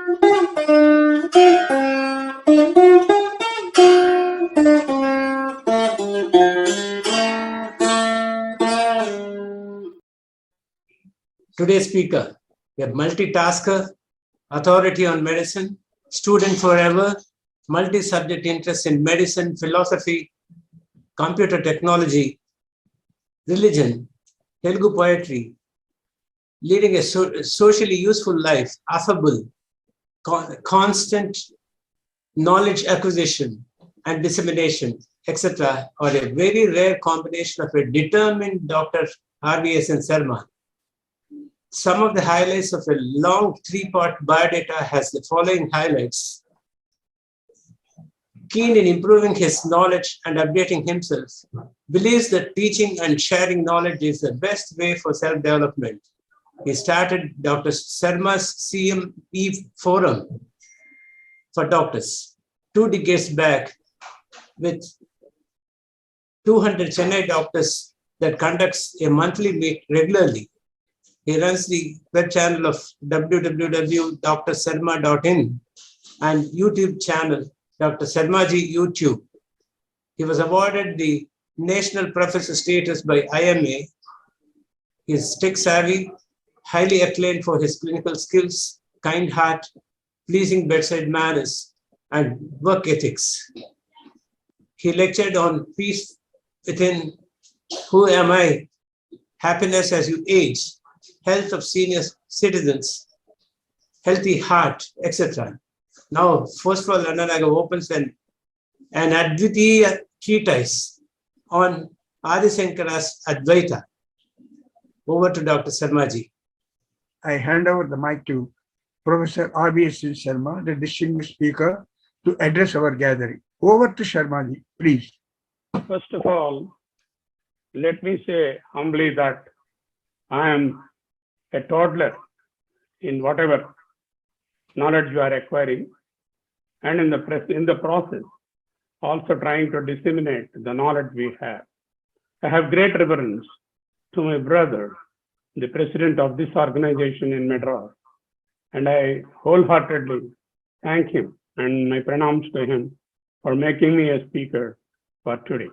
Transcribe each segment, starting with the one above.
Today's speaker, a multitasker, authority on medicine, student forever, multi-subject interest in medicine, philosophy, computer technology, religion, Telugu poetry, leading a socially useful life, affable, constant knowledge acquisition and dissemination, etc., are a very rare combination of a determined Dr. RVS and Sarma. Some of the highlights of a long three-part biodata has the following highlights. Keen in improving his knowledge and updating himself, believes that teaching and sharing knowledge is the best way for self-development. He started Dr. Sarma's CME Forum for Doctors 2 decades back with 200 Chennai doctors that conducts a monthly meet regularly. He runs the web channel of www.drsarma.in and YouTube channel Dr. Sarmaji YouTube. He was awarded the National Professor status by IMA. He is tech savvy, highly acclaimed for his clinical skills, kind heart, pleasing bedside manners, and work ethics. He lectured on peace within, who am I, happiness as you age, health of senior citizens, healthy heart, etc. Now, FOSWL Ananagar opens an Advaita treatise on Adi Shankara's Advaita. Over to Dr. Sarmaji. I hand over the mic to Professor RVS Sharma, the distinguished speaker, to address our gathering. Over to Sharmaji, please. First of all, let me say humbly that I am a toddler in whatever knowledge you are acquiring, and in the process also trying to disseminate the knowledge we have. I have great reverence to my brother, the president of this organization in Madras, and I wholeheartedly thank him and my pranams to him for making me a speaker for today.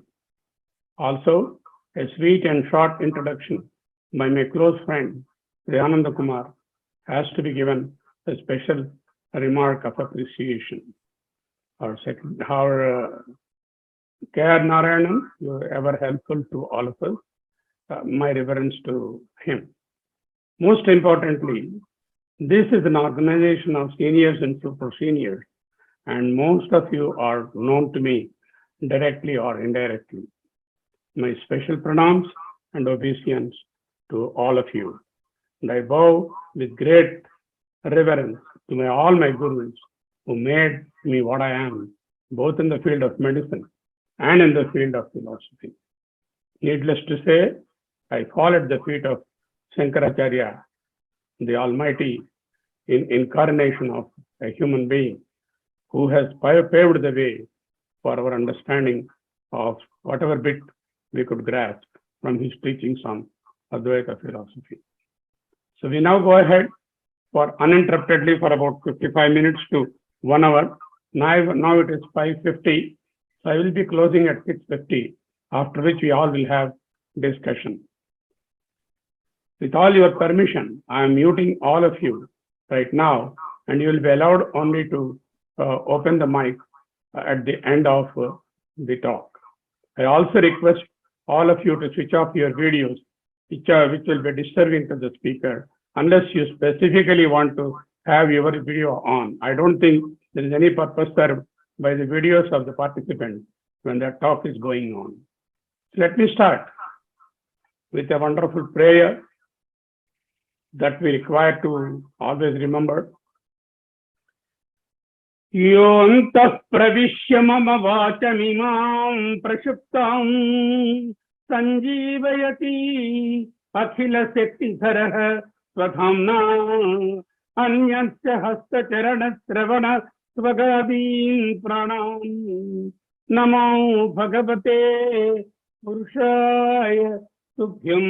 Also, a sweet and short introduction by my close friend, Ananda Kumar, has to be given a special remark of appreciation. Our K.R. Narayanan, you are ever helpful to all of us. My reverence to him. Most importantly, this is an organization of seniors and super seniors, and most of you are known to me directly or indirectly. My special pranams and obeisance to all of you. And I bow with great reverence to all my gurus who made me what I am, both in the field of medicine and in the field of philosophy. Needless to say, I fall at the feet of Shankaracharya, the Almighty incarnation of a human being who has paved the way for our understanding of whatever bit we could grasp from his teachings on Advaita philosophy. So we now go ahead for uninterruptedly for about 55 minutes to 1 hour. Now it is 5:50. So I will be closing at 6:50, after which we all will have discussion. With all your permission, I am muting all of you right now, and you will be allowed only to open the mic at the end of the talk. I also request all of you to switch off your videos, which will be disturbing to the speaker, unless you specifically want to have your video on. I don't think there is any purpose served by the videos of the participants when the talk is going on. Let me start with a wonderful prayer that we require to always remember. Yontah pravishya mama vachamimam prashuptam sanjeevayati akhila sektidharah swadhamna anyasya hasta charana sravana swagadin pranam namo bhagavate purushaya tubhyam.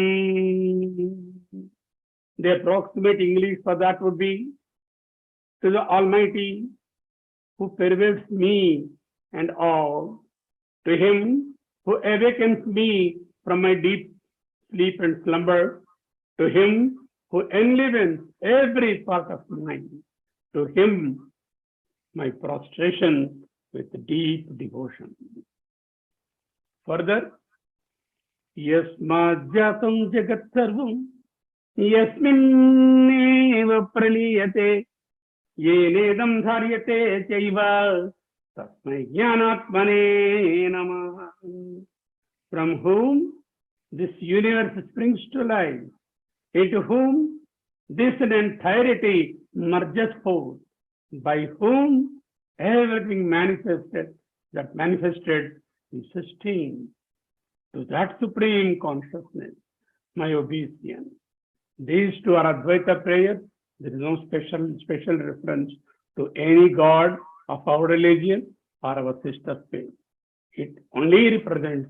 The approximate English for that would be, to the Almighty who pervades me and all, to him who awakens me from my deep sleep and slumber, to him who enlivens every part of mine, to him my prostration with deep devotion. Further, Yasmadjatam Jagat Sarvam Yasminneva Praliyate Yenedam Dharyate Chaiva Tasmai Jnanatmane Namah. From whom this universe springs to life, into whom this in entirety merges forth, by whom everything manifested is sustained. To that supreme consciousness, my obeisance. These two are Advaita prayers. There is no special reference to any god of our religion or our sister faith. It only represents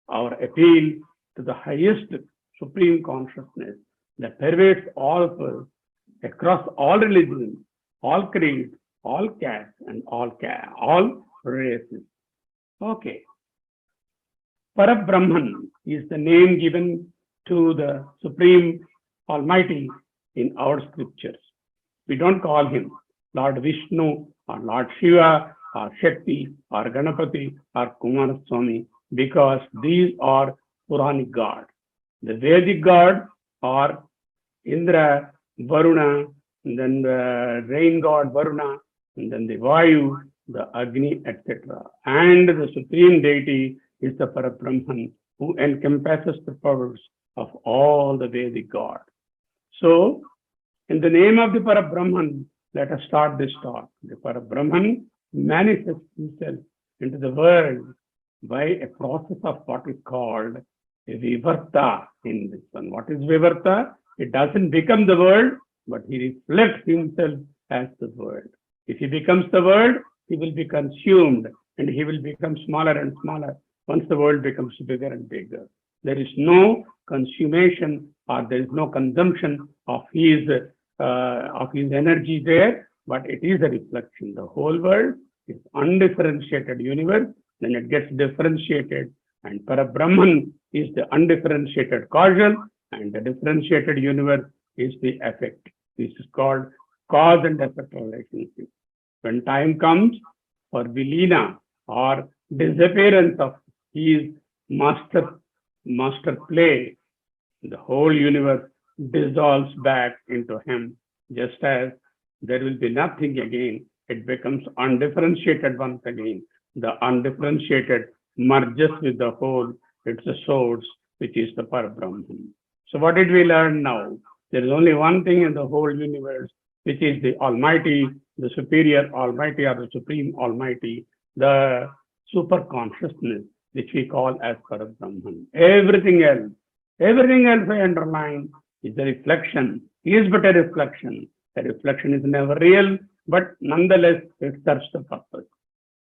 our appeal to the highest supreme consciousness that pervades all of us across all religions, all creeds, all castes, and all races. Okay. Parabrahman is the name given to the Supreme Almighty in our scriptures. We don't call him Lord Vishnu or Lord Shiva or Shakti or Ganapati or Kumaraswamy because these are Puranic gods. The Vedic gods are Indra, Varuna, and then the rain god Varuna, and then the Vayu, the Agni, etc. And the supreme deity is the Parabrahman who encompasses the powers of all the Vedic gods. So, in the name of the Parabrahman, let us start this talk. The Parabrahman manifests himself into the world by a process of what is called a Vivarta in this one. What is Vivarta? It doesn't become the world, but he reflects himself as the world. If he becomes the world, he will be consumed and he will become smaller and smaller once the world becomes bigger and bigger. There is no consummation or there is no consumption of his energy there, but it is a reflection. The whole world is undifferentiated universe, then it gets differentiated, and Parabrahman is the undifferentiated causal, and the differentiated universe is the effect. This is called cause and effect relationship. When time comes for Vilina or disappearance of his master play, the whole universe dissolves back into him, just as there will be nothing again. It becomes undifferentiated once again. The undifferentiated merges with the whole. It's the source, which is the Parabrahman. So what did we learn now? There is only one thing in the whole universe, which is the Almighty, the Superior Almighty or the Supreme Almighty, the super consciousness, which we call as Parabrahman. Everything else I underline is a reflection, is but a reflection. The reflection is never real, but nonetheless, it serves the purpose.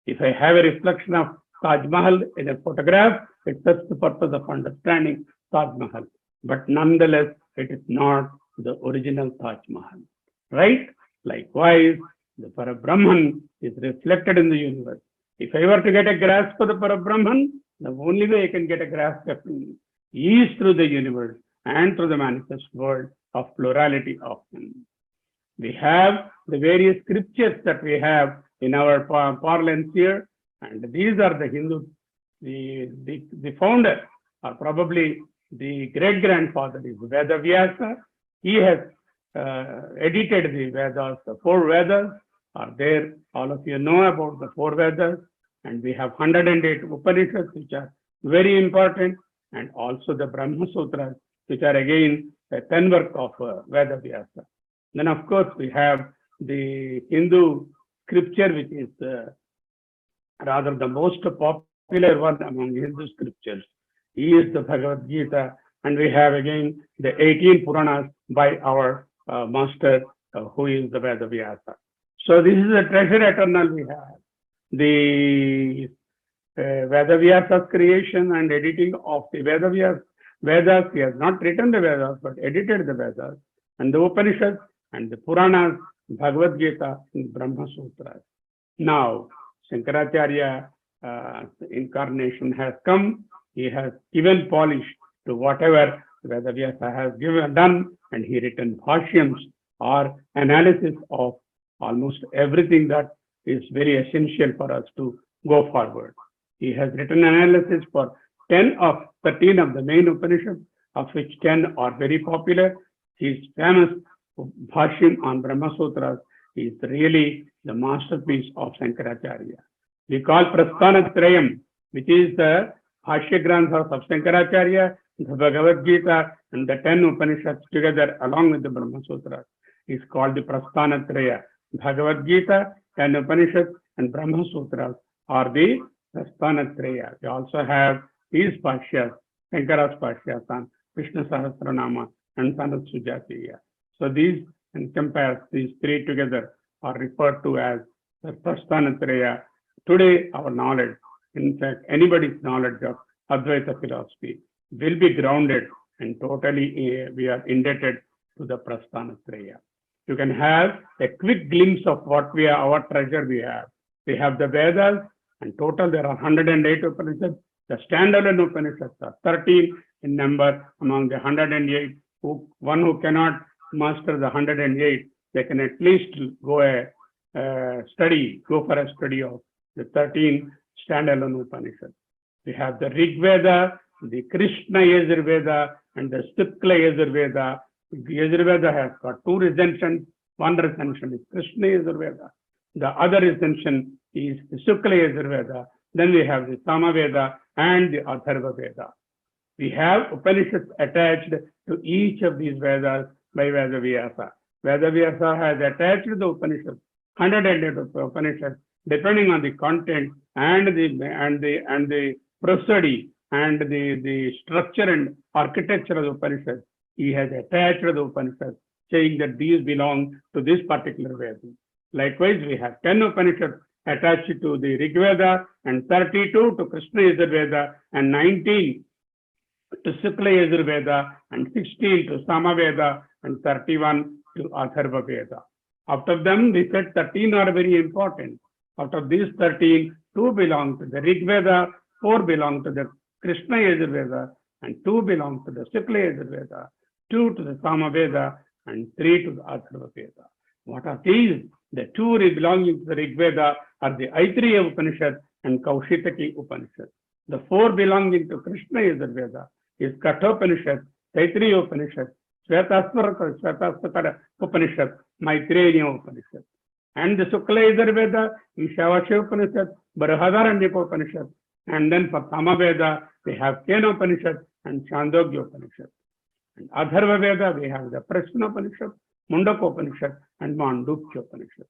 If I have a reflection of Taj Mahal in a photograph, it serves the purpose of understanding Taj Mahal. But nonetheless, it is not the original Taj Mahal, right? Likewise, the Parabrahman is reflected in the universe. If I were to get a grasp of the Parabrahman, the only way I can get a grasp of him is through the universe and through the manifest world of plurality of him. We have the various scriptures that we have in our parlance here, and these are the Hindu, the founder, or probably the great-grandfather is Veda Vyasa. He has edited the Vedas. The 4 Vedas are there. All of you know about the 4 Vedas, and we have 108 Upanishads, which are very important, and also the Brahma Sutras, which are again a 10 work of Veda Vyasa. Then, of course, we have the Hindu scripture, which is rather the most popular one among Hindu scriptures. He is the Bhagavad Gita, and we have again the 18 Puranas by our master, who is the Veda Vyasa. So this is a treasure eternal we have. The Veda Vyasa's creation and editing of the Vedas, he has not written the Vedas, but edited the Vedas, and the Upanishads and the Puranas Bhagavad Gita, and Brahma Sutras. Now, Shankaracharya incarnation has come. He has given polish to whatever Vedavyasa has done, and he written bhashyams or analysis of almost everything that is very essential for us to go forward. He has written analysis for 13 of the main Upanishads, of which 10 are very popular. His famous Bhashyam on Brahma Sutras is really the masterpiece of Shankaracharya. We call Prasthanatrayam, which is the Bhashya Granthas of Shankaracharya, the Bhagavad Gita, and the 10 Upanishads together along with the Brahma Sutras, is called the Prasthanatraya. Bhagavad Gita, 10 Upanishads, and Brahma Sutras are the Prasthanatraya. We also have these Bhashyas, Shankara's Bhashyas on Krishna Sahasranama and Sanat Sujatiya. So these encompass these three together are referred to as the Prasthanatraya. Today, our knowledge, in fact, anybody's knowledge of Advaita philosophy will be grounded and totally we are indebted to the Prasthanatraya. You can have a quick glimpse of what our treasure we have. We have the Vedas, and total there are 108 Upanishads. The standalone Upanishads are 13 in number among the 108. One who cannot master the 108, they can at least go for a study of the 13 standalone Upanishads. We have the Rig Veda, the Krishna Yajurveda, and the Shukla Yajurveda. Yajurveda has got two recensions. One recension is Krishna Yajurveda. The other recension is the Shukla Yajurveda. Then we have the Samaveda and the Atharva Veda. We have Upanishads attached to each of these Vedas by Vedavyasa. Vedavyasa has attached the Upanishads, 108 Upanishads, depending on the content and the prosody and the structure and architecture of the Upanishads. He has attached the Upanishads, saying that these belong to this particular Veda. Likewise, we have 10 Upanishads attached to the Rig Veda, and 32 to Krishna Yajurveda, and 19 to Shukla Yajurveda, and 16 to Samaveda, and 31 to Atharva Veda. Out of them, we said 13 are very important. Out of these 13, 2 belong to the Rig Veda, 4 belong to the Krishna Yajurveda, and 2 belong to the Shukla Yajurveda, 2 to the Samaveda, and 3 to the Atharva Veda. What are these? The 2 belonging to the Rig Veda are the Aitreya Upanishad and Kaushitaki Upanishad. The 4 belonging to Krishna Yajurveda is Kathopanishad, Taittiriya Upanishad, Svetasvatara Upanishad, Maitreya Upanishad. And the Shukla Yajurveda is Shavasya Upanishad, Barhadaranyaka Upanishad. And then for Samaveda, we have Kena Upanishad and Chandogya Upanishad. And Atharva Veda, we have the Prashna Upanishad, Mundaka Upanishad, and Mandukya Upanishad.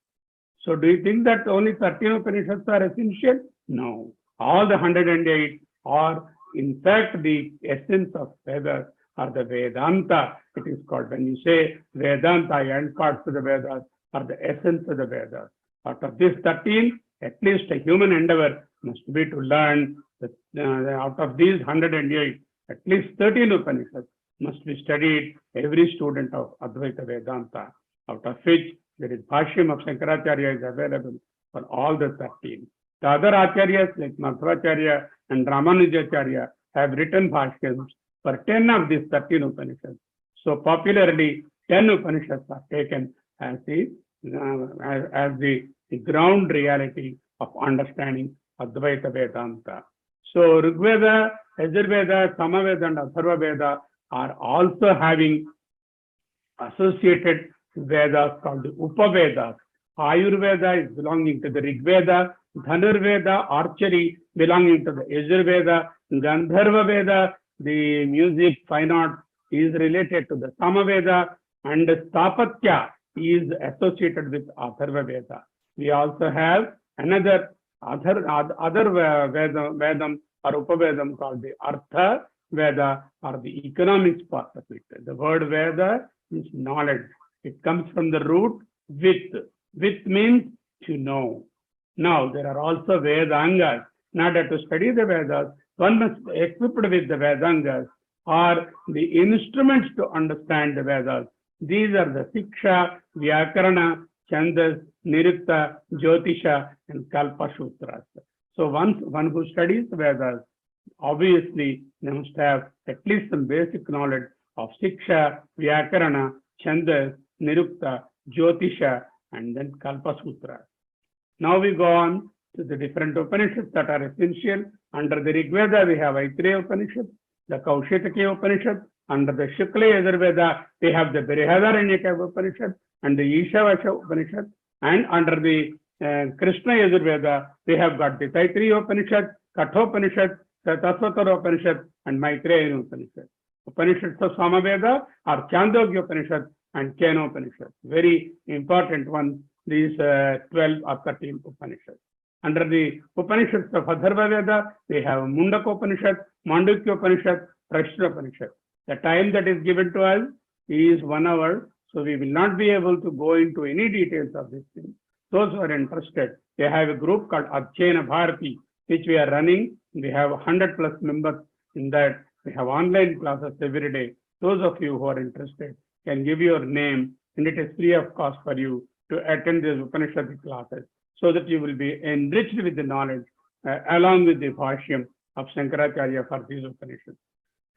So do you think that only 13 Upanishads are essential? No. All the 108 are, in fact, the essence of Vedas or the Vedanta. It is called, when you say Vedanta, end parts of the Vedas are the essence of the Vedas. Out of this 13, at least a human endeavor must be to learn that out of these 108, at least 13 Upanishads must be studied, every student of Advaita Vedanta, out of which there is Bhashyam of Shankaracharya is available for all the 13. The other Acharyas like Madhvacharya and Ramanujacharya have written Bhashyams for 10 of these 13 Upanishads. So popularly, 10 Upanishads are taken as the ground reality of understanding Advaita Vedanta. So Rigveda, Yajurveda, Samaveda, and Atharva Veda are also having associated Vedas called the Upavedas. Ayurveda is belonging to the Rig Veda, Dhanurveda, archery, belonging to the Yajurveda, Gandharva Veda, the music, fine art, is related to the Samaveda, and Stapatya is associated with Atharva Veda. We also have another other Vedam or Upavedam called the Artha Veda, or the economics part of it. The word Veda is knowledge. It comes from the root with. With means to know. Now, there are also Vedangas. In order to study the Vedas, one must be equipped with the Vedangas or the instruments to understand the Vedas. These are the Siksha, Vyakarana, Chandas, Nirukta, Jyotisha, and Kalpa Sutras. So one who studies Vedas, obviously they must have at least some basic knowledge of Siksha, Vyakarana, Chandas, Nirukta, Jyotisha, and then Kalpa Sutra. Now we go on to the different Upanishads that are essential. Under the Rig Veda, we have Aitreya Upanishad, the Kaushitaki Upanishad. Under the Shukla Yajurveda, we have the Brihadaranyaka Upanishad and the Ishavasha Upanishad. And under the Krishna Yajurveda, we have got the Taittiriya Upanishad, Kathopanishad, Tattvatara Upanishad, and Maitreya Upanishad. Upanishads of Samaveda are Chandogya Upanishad and Kena Upanishad. Very important one, these 12 or 13 Upanishads. Under the Upanishads of Atharva Veda, we have Mundaka Upanishad, Mandukya Upanishad, Prashna Upanishad. The time that is given to us is 1 hour, so we will not be able to go into any details of this thing. Those who are interested, they have a group called Adhyayana Bharati, which we are running. We have 100+ members in that. We have online classes every day. Those of you who are interested can give your name, and it is free of cost for you to attend these Upanishadic classes, so that you will be enriched with the knowledge along with the Bhashyam of Shankaracharya for these Upanishads.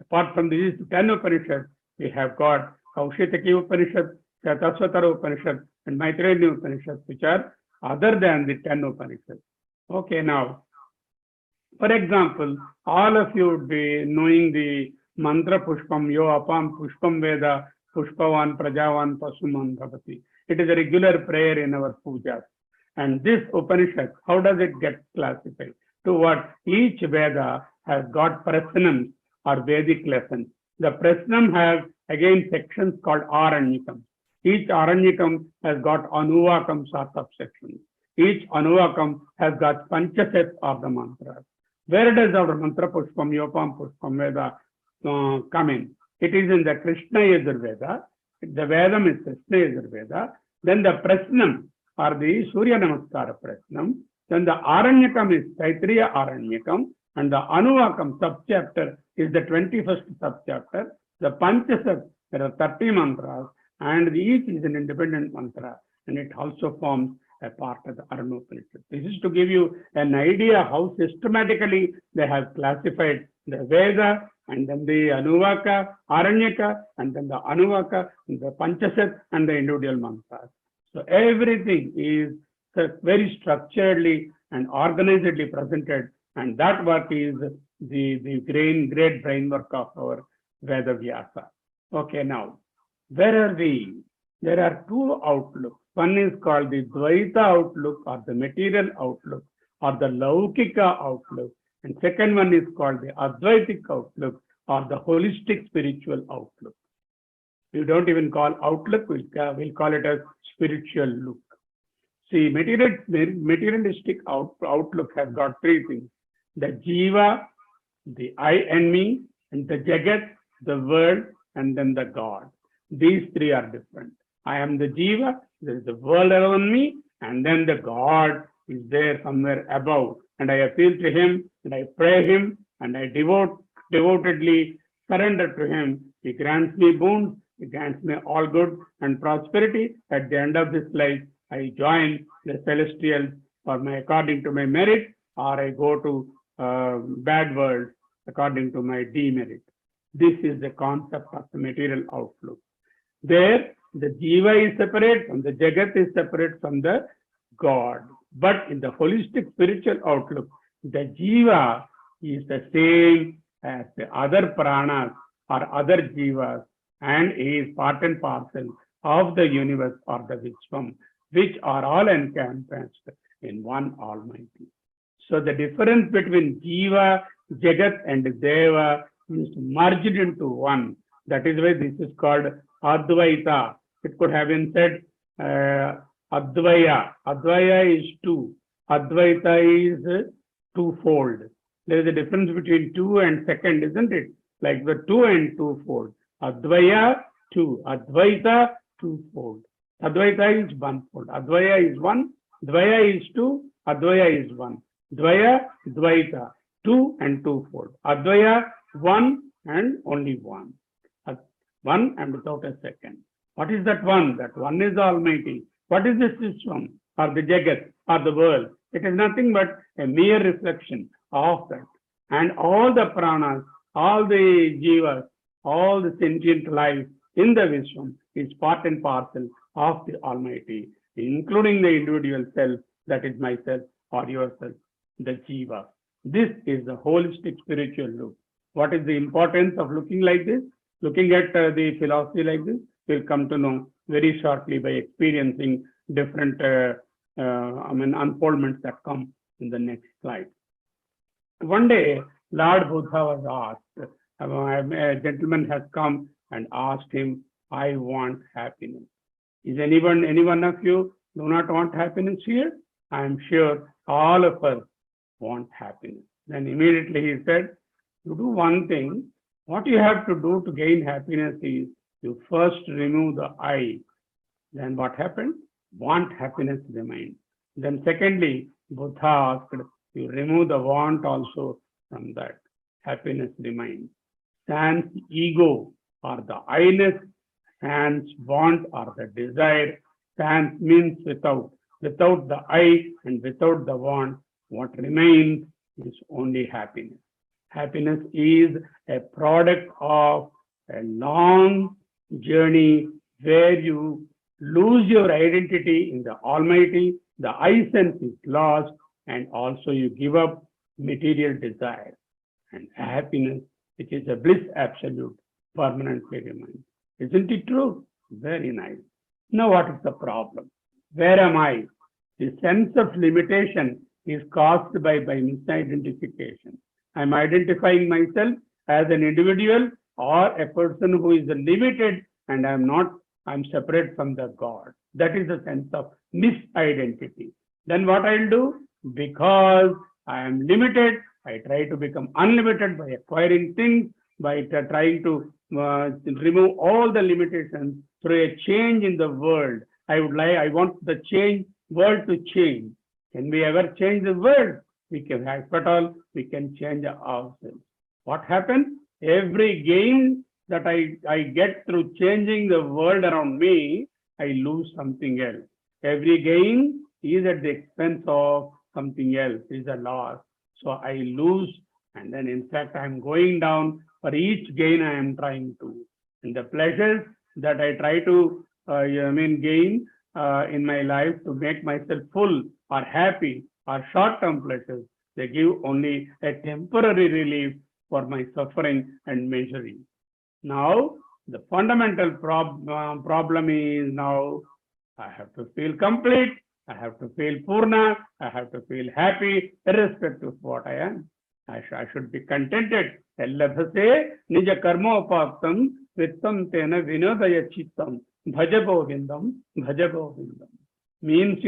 Apart from these 10 Upanishads, we have got Kaushitaki Upanishad, Tattvatara Upanishad, and Maitreya Upanishad, which are other than the 10 Upanishads. Okay, now, for example, all of you would be knowing the mantra Pushpam, Yo Apam Pushpam Veda, Pushpavan Prajavan Pasuman Bhavati. It is a regular prayer in our pujas. And this Upanishad, how does it get classified? To what? Each Veda has got prasanams or Vedic lessons. The prasanam has again sections called Aranyakam. Each Aranyakam has got Anuvakams or subsections. Each Anuvakam has got Panchasets or the mantras. Where does our mantra Pushpam, Yopam, Pushpam Veda come in? It is in the Krishna Yajurveda. The Vedam is Krishna Yajurveda. Then the Prasnam or the Surya Namaskara Prasnam. Then the Aranyakam is Taittiriya Aranyakam. And the Anuvakam subchapter is the 21st subchapter. The Panchasat, there are 30 mantras, and each is an independent mantra, and it also forms a part of the Aranopanishad. This is to give you an idea how systematically they have classified the Veda, and then the Anuvaka, Aranyaka, and then the Anuvaka, and the Panchasat, and the individual mantras. So everything is very structuredly and organizedly presented, and that work is the great brainwork of our Veda Vyasa. Okay, now, where are we? There are two outlooks. One is called the Dvaita outlook or the material outlook or the Laukika outlook. And second one is called the Advaitic outlook or the holistic spiritual outlook. We don't even call outlook, we'll call it as spiritual look. See, materialistic outlook has got three things: the Jiva, the I and me, and the Jagat, the world, and then the God. These three are different. I am the Jiva, there is the world around me, and then the God is there somewhere above. And I appeal to him, and I pray him, and I devotedly surrender to him. He grants me boons, he grants me all good and prosperity. At the end of this life, I join the celestials according to my merit, or I go to bad world according to my demerit. This is the concept of the material outlook. There, the Jiva is separate and the Jagat is separate from the God. But in the holistic spiritual outlook, the Jiva is the same as the other pranas or other Jivas, and is part and parcel of the universe or the Vishwam, which are all encompassed in one Almighty. So the difference between Jiva, Jagat, and Deva is merged into one. That is why this is called Advaita. It could have been said Advaya. Advaya is two. Advaita is twofold. There is a difference between two and second, isn't it? Like the two and twofold. Advaya, two. Advaita, twofold. Advaita is one-fold. Advaya is one. Dvaya is two. Advaya is one. Dvaya, Dvaita. Two and twofold. Advaya, one and only one. One and without a second. What is that one? That one is Almighty. What is this Vishwam or the Jagat or the world? It is nothing but a mere reflection of that. And all the pranas, all the jivas, all the sentient life in the Vishwam is part and parcel of the Almighty, including the individual self, that is myself or yourself, the jiva. This is the holistic spiritual look. What is the importance of looking like this? Looking at the philosophy like this, we'll come to know very shortly by experiencing different unfoldments that come in the next slide. One day, Lord Buddha was asked, a gentleman has come and asked him, I want happiness. Is any one of you do not want happiness here? I am sure all of us want happiness. Then immediately he said, you do one thing. What you have to do to gain happiness is you first remove the I. Then what happened? Want happiness remained. Then secondly, Buddha asked, you remove the want also from that. Happiness remains. Sans ego or the I-ness, sans want or the desire, sans means without. Without the I and without the want, what remains is only happiness. Happiness is a product of a long journey where you lose your identity in the Almighty, the I sense is lost, and also you give up material desire. And happiness, which is a bliss absolute, permanently remains. Isn't it true? Very nice. Now what is the problem? Where am I? The sense of limitation is caused by misidentification. I'm identifying myself as an individual or a person who is limited, and I'm separate from the God. That is the sense of misidentity. Then what I'll do? Because I am limited, I try to become unlimited by acquiring things, by trying to remove all the limitations through a change in the world. I want the world to change. Can we ever change the world? We can, if at all, we can change ourselves. What happens? Every gain that I get through changing the world around me, I lose something else. Every gain is at the expense of something else, is a loss. So I lose, and then in fact, I'm going down for each gain I am trying to. And the pleasures that I try to gain in my life to make myself full or happy or short-term pleasures, they give only a temporary relief for my suffering and misery. Now, the fundamental problem is now I have to feel complete, I have to feel purna, I have to feel happy, irrespective of what I am. I should be contented. Ellabhase nija karmopaptam vittam tena vinodaya chittam bhaja govindam bhaja govindam. Means,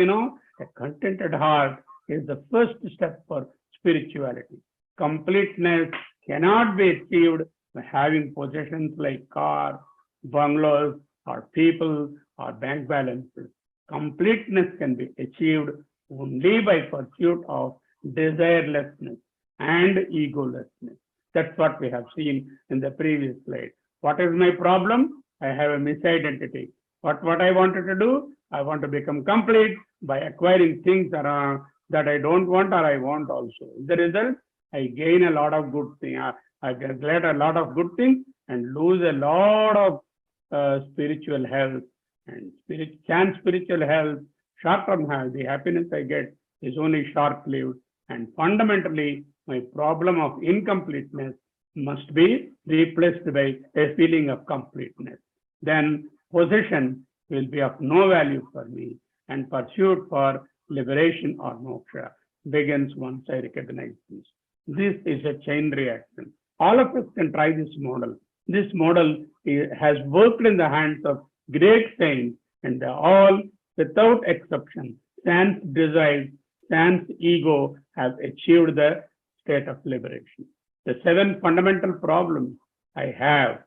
a contented heart is the first step for spirituality. Completeness cannot be achieved by having possessions like cars, bungalows, or people, or bank balances. Completeness can be achieved only by pursuit of desirelessness and egolessness. That's what we have seen in the previous slide. What is my problem? I have a misidentity. What I wanted to do? I want to become complete by acquiring things that I don't want or I want also. The result, I gain a lot of good things. I get a lot of good things and lose a lot of spiritual health. And spiritual health, short-term health, the happiness I get is only short-lived. And fundamentally, my problem of incompleteness must be replaced by a feeling of completeness. Then possession will be of no value for me, and pursuit for liberation or moksha begins once I recognize this. This is a chain reaction. All of us can try this model. This model has worked in the hands of great saints, and they all, without exception, sans desire, sans ego, have achieved the state of liberation. The 7 fundamental problems I have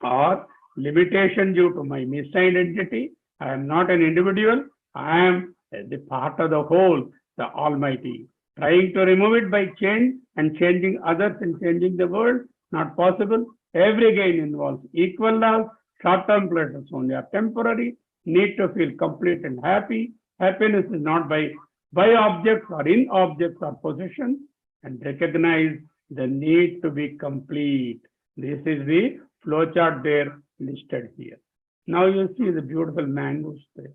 are limitation due to my misidentity. I am not an individual. I am the part of the whole, the Almighty. Trying to remove it by change and changing others and changing the world, not possible. Every gain involves equal loss. Short-term pleasures only are temporary. need to feel complete and happy. Happiness is not by objects or in objects or possessions, and recognize the need to be complete. This is the flowchart there listed here. Now you see the beautiful mangoes there.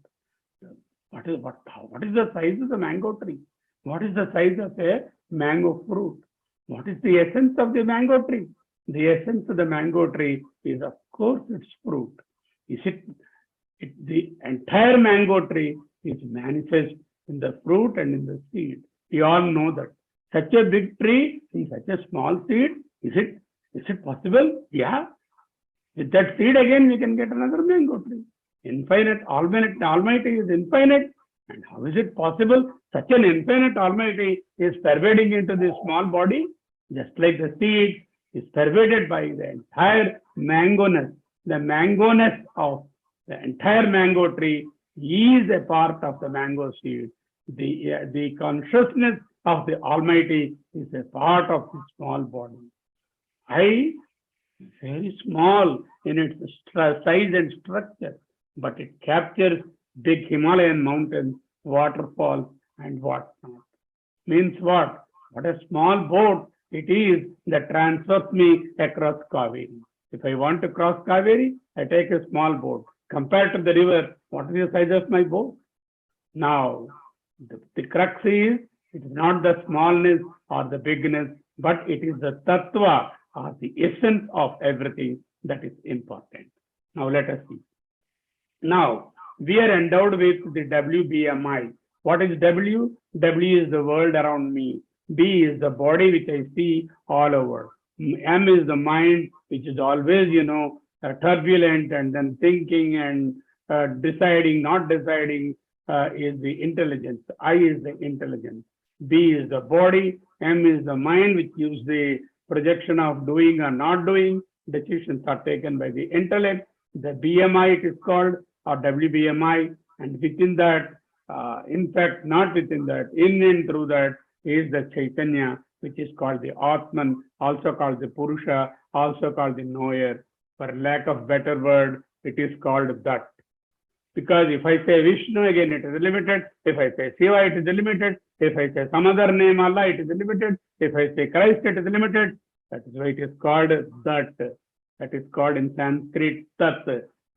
What is the size of the mango tree? What is the size of a mango fruit? What is the essence of the mango tree? The essence of the mango tree is, of course, its fruit. Is the entire mango tree is manifest in the fruit and in the seed. We all know that. Such a big tree in such a small seed, is it possible? Yeah. With that seed again, we can get another mango tree. Infinite, Almighty is infinite. And how is it possible? Such an infinite Almighty is pervading into this small body, just like the seed is pervaded by the entire mangoness. The mangoness of the entire mango tree is a part of the mango seed. The consciousness of the Almighty is a part of the small body. I very small in its size and structure, but it captures big Himalayan mountains, waterfalls, and whatnot. Means what? What a small boat it is that transfers me across Kaveri. If I want to cross Kaveri, I take a small boat. Compared to the river, what is the size of my boat? Now, the crux is, it is not the smallness or the bigness, but it is the tattva or the essence of everything that is important. Now let us see. Now, we are endowed with the WBMI. What is W? W is the world around me. B is the body which I see all over. M is the mind, which is always, turbulent and then thinking and deciding, not deciding, is the intelligence. I is the intelligence. B is the body. M is the mind, which gives the projection of doing or not doing. Decisions are taken by the intellect. The BMI it is called, or WBMI, and within that, in fact, not within that, in and through that is the Chaitanya, which is called the Atman, also called the Purusha, also called the Knower. For lack of better word, it is called that. Because if I say Vishnu, again it is limited. If I say Shiva, it is limited. If I say some other name, Allah, it is limited. If I say Christ, it is limited. That is why it is called that. That is called in Sanskrit Tat.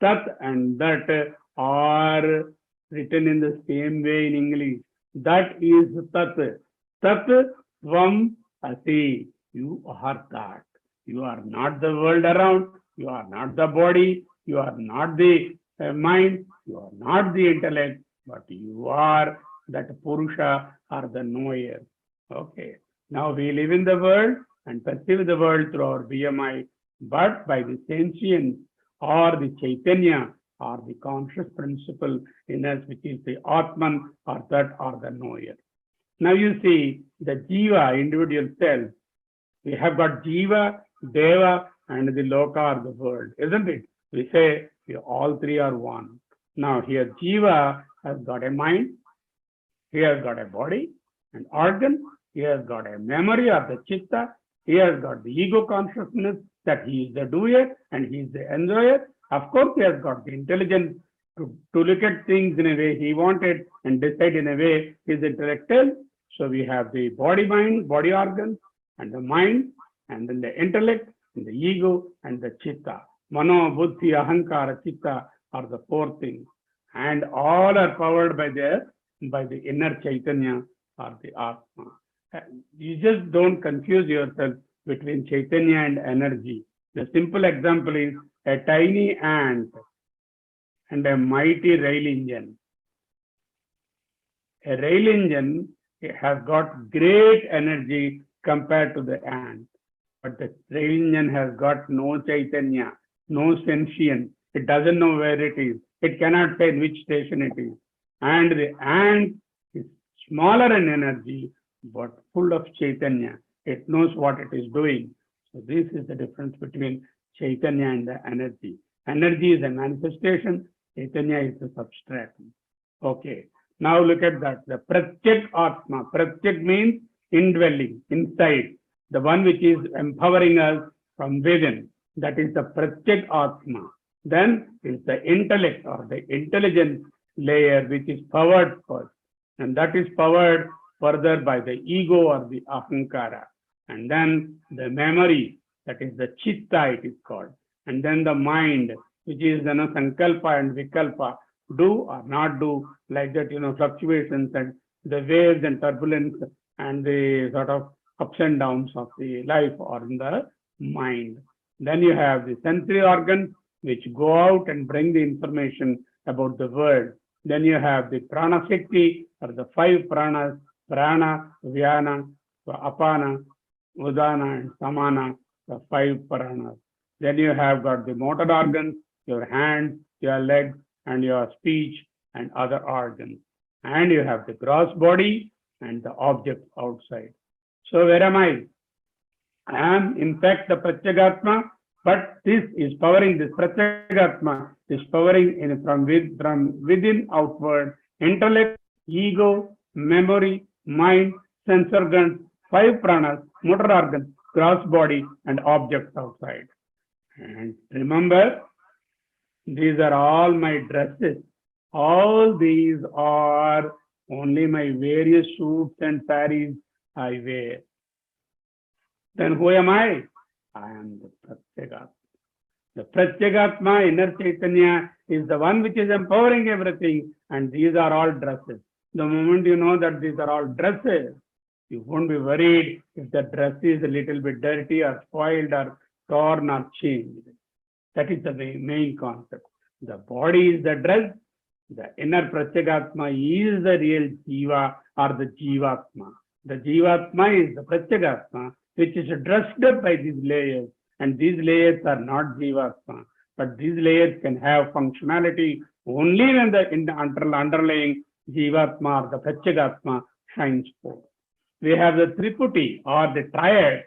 Tat and that are written in the same way in English. That is Tat. Tat Tvam Asi. You are that. You are not the world around. You are not the body. You are not the mind. You are not the intellect. But you are that Purusha or the knower. Okay. Now we live in the world and perceive the world through our BMI, but by the sentience or the Chaitanya or the conscious principle in us, which is the Atman or that or the knower. Now you see the Jiva, individual self. We have got Jiva, Deva, and the Loka or the world, isn't it? We say we all three are one. Now here Jiva has got a mind, he has got a body, an organ, he has got a memory or the chitta, he has got the ego consciousness that he is the doer and he is the enjoyer. Of course, he has got the intelligence to look at things in a way he wanted and decide in a way his intellectual. So we have the body, mind, body organs, and the mind, and then the intellect, and the ego, and the chitta. Mano, buddhi, ahankara, chitta are the four things. And all are powered by the inner Chaitanya or the Atma. You just don't confuse yourself between Chaitanya and energy. The simple example is a tiny ant and a mighty rail engine. A rail engine has got great energy compared to the ant, but the rail engine has got no Chaitanya, no sentience. It doesn't know where it is. It cannot say in which station it is. And the ant is smaller in energy, but full of Chaitanya. It knows what it is doing. So this is the difference between Chaitanya and the energy. Energy is a manifestation. Chaitanya is the substratum. Okay. Now look at that. The Pratyak Atma. Pratyak means indwelling, inside. The one which is empowering us from within. That is the Pratyak Atma. Then is the intellect or the intelligence layer, which is powered first. And that is powered further by the ego or the ahankara. And then the memory, that is the chitta, it is called. And then the mind, which is sankalpa and vikalpa, do or not do, like that, fluctuations and the waves and turbulence and the sort of ups and downs of the life or in the mind. Then you have the sensory organs, which go out and bring the information about the world. Then you have the prana shakti, or the 5 pranas, prana, vyana, apana, udana, and samana, the 5 pranas. Then you have got the motor organs, your hands, your legs, and your speech and other organs. And you have the gross body and the object outside. So where am I? I am in fact the Pratyagatma, but this is powering, this Pratyagatma is powering from within outward, intellect, ego, memory, mind, sense organs, 5 pranas, motor organs, gross body, and objects outside. And remember, these are all my dresses. All these are only my various suits and saris I wear. Then who am I? I am the Pratyagatma. The Pratyagatma, inner Chaitanya, is the one which is empowering everything, and these are all dresses. The moment you know that these are all dresses, you won't be worried if the dress is a little bit dirty or spoiled or torn or changed. That is the main concept. The body is the dress. The inner Pratyagatma is the real Jiva or the Jivatma. The Jivatma is the Pratyagatma, which is dressed up by these layers. And these layers are not Jivatma. But these layers can have functionality only when the underlying Jivatma or the Pratyagatma shines forth. We have the Triputi or the triad.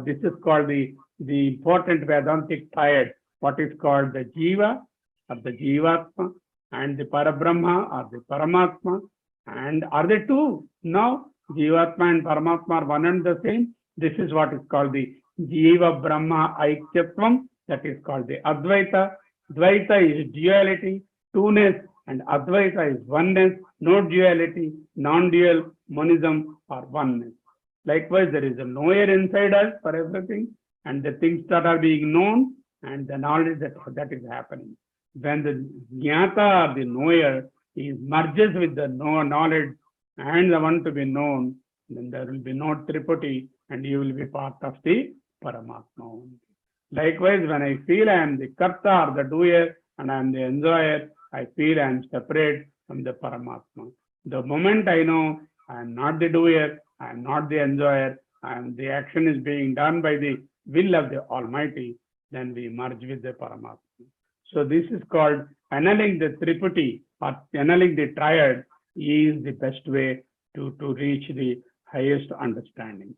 This is called the important Vedantic triad, what is called the Jiva or the Jivatma, and the Parabrahma or the Paramatma. And are they two? No, Jivatma and Paramatma are one and the same. This is what is called the Jiva Brahma Aikyatvam, that is called the Advaita. Dvaita is duality, two-ness, and Advaita is oneness, no duality, non-dual, monism, or oneness. Likewise, there is a knower inside us for everything, and the things that are being known, and the knowledge that is happening. When the jnata or the knower is merges with the knowledge and the one to be known, then there will be no triputi, and you will be part of the Paramatma. Likewise, when I feel I am the karta or the doer and I am the enjoyer, I feel I am separate from the Paramatma. The moment I know I am not the doer, I am not the enjoyer, and the action is being done by the will of the Almighty, then we merge with the Paramatma. So this is called annealing the triputi or annealing the triad is the best way to reach the highest understanding.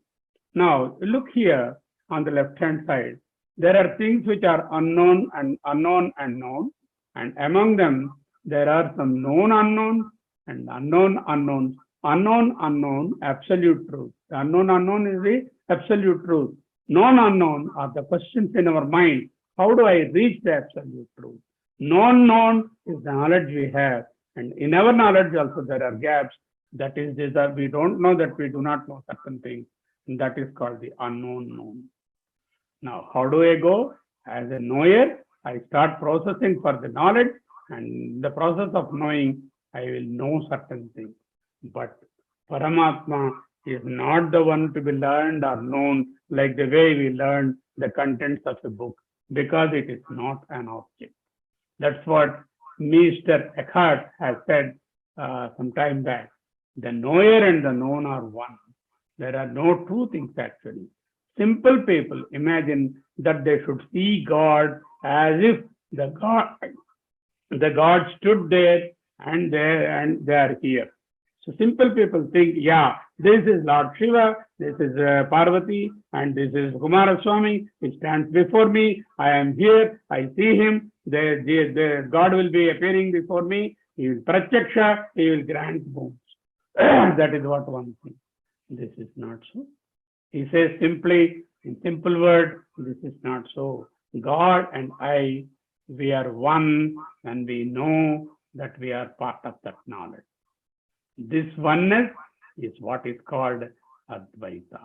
Now look here on the left hand side. There are things which are unknown and known, and among them there are some known unknowns and unknown unknowns. Unknown, absolute truth. The unknown is the absolute truth. Known unknown are the questions in our mind. How do I reach the absolute truth? Known is the knowledge we have. And in our knowledge also there are gaps. That is that we don't know that we do not know certain things. And that is called the unknown known. Now, how do I go? As a knower, I start processing for the knowledge, and in the process of knowing, I will know certain things. But Paramatma is not the one to be learned or known like the way we learn the contents of a book, because it is not an object. That's what Mr. Eckhart has said some time back. The knower and the known are one. There are no two things actually. Simple people imagine that they should see God as if the God stood there and they are here. So simple people think, yeah, this is Lord Shiva, this is Parvati, and this is Swamy. He stands before me. I am here. I see him. God will be appearing before me. He will pratyaksha. He will grant boons. That is what one thinks. This is not so. He says simply, in simple word, this is not so. God and I We are one and we know that we are part of that knowledge. This oneness is what is called Advaita.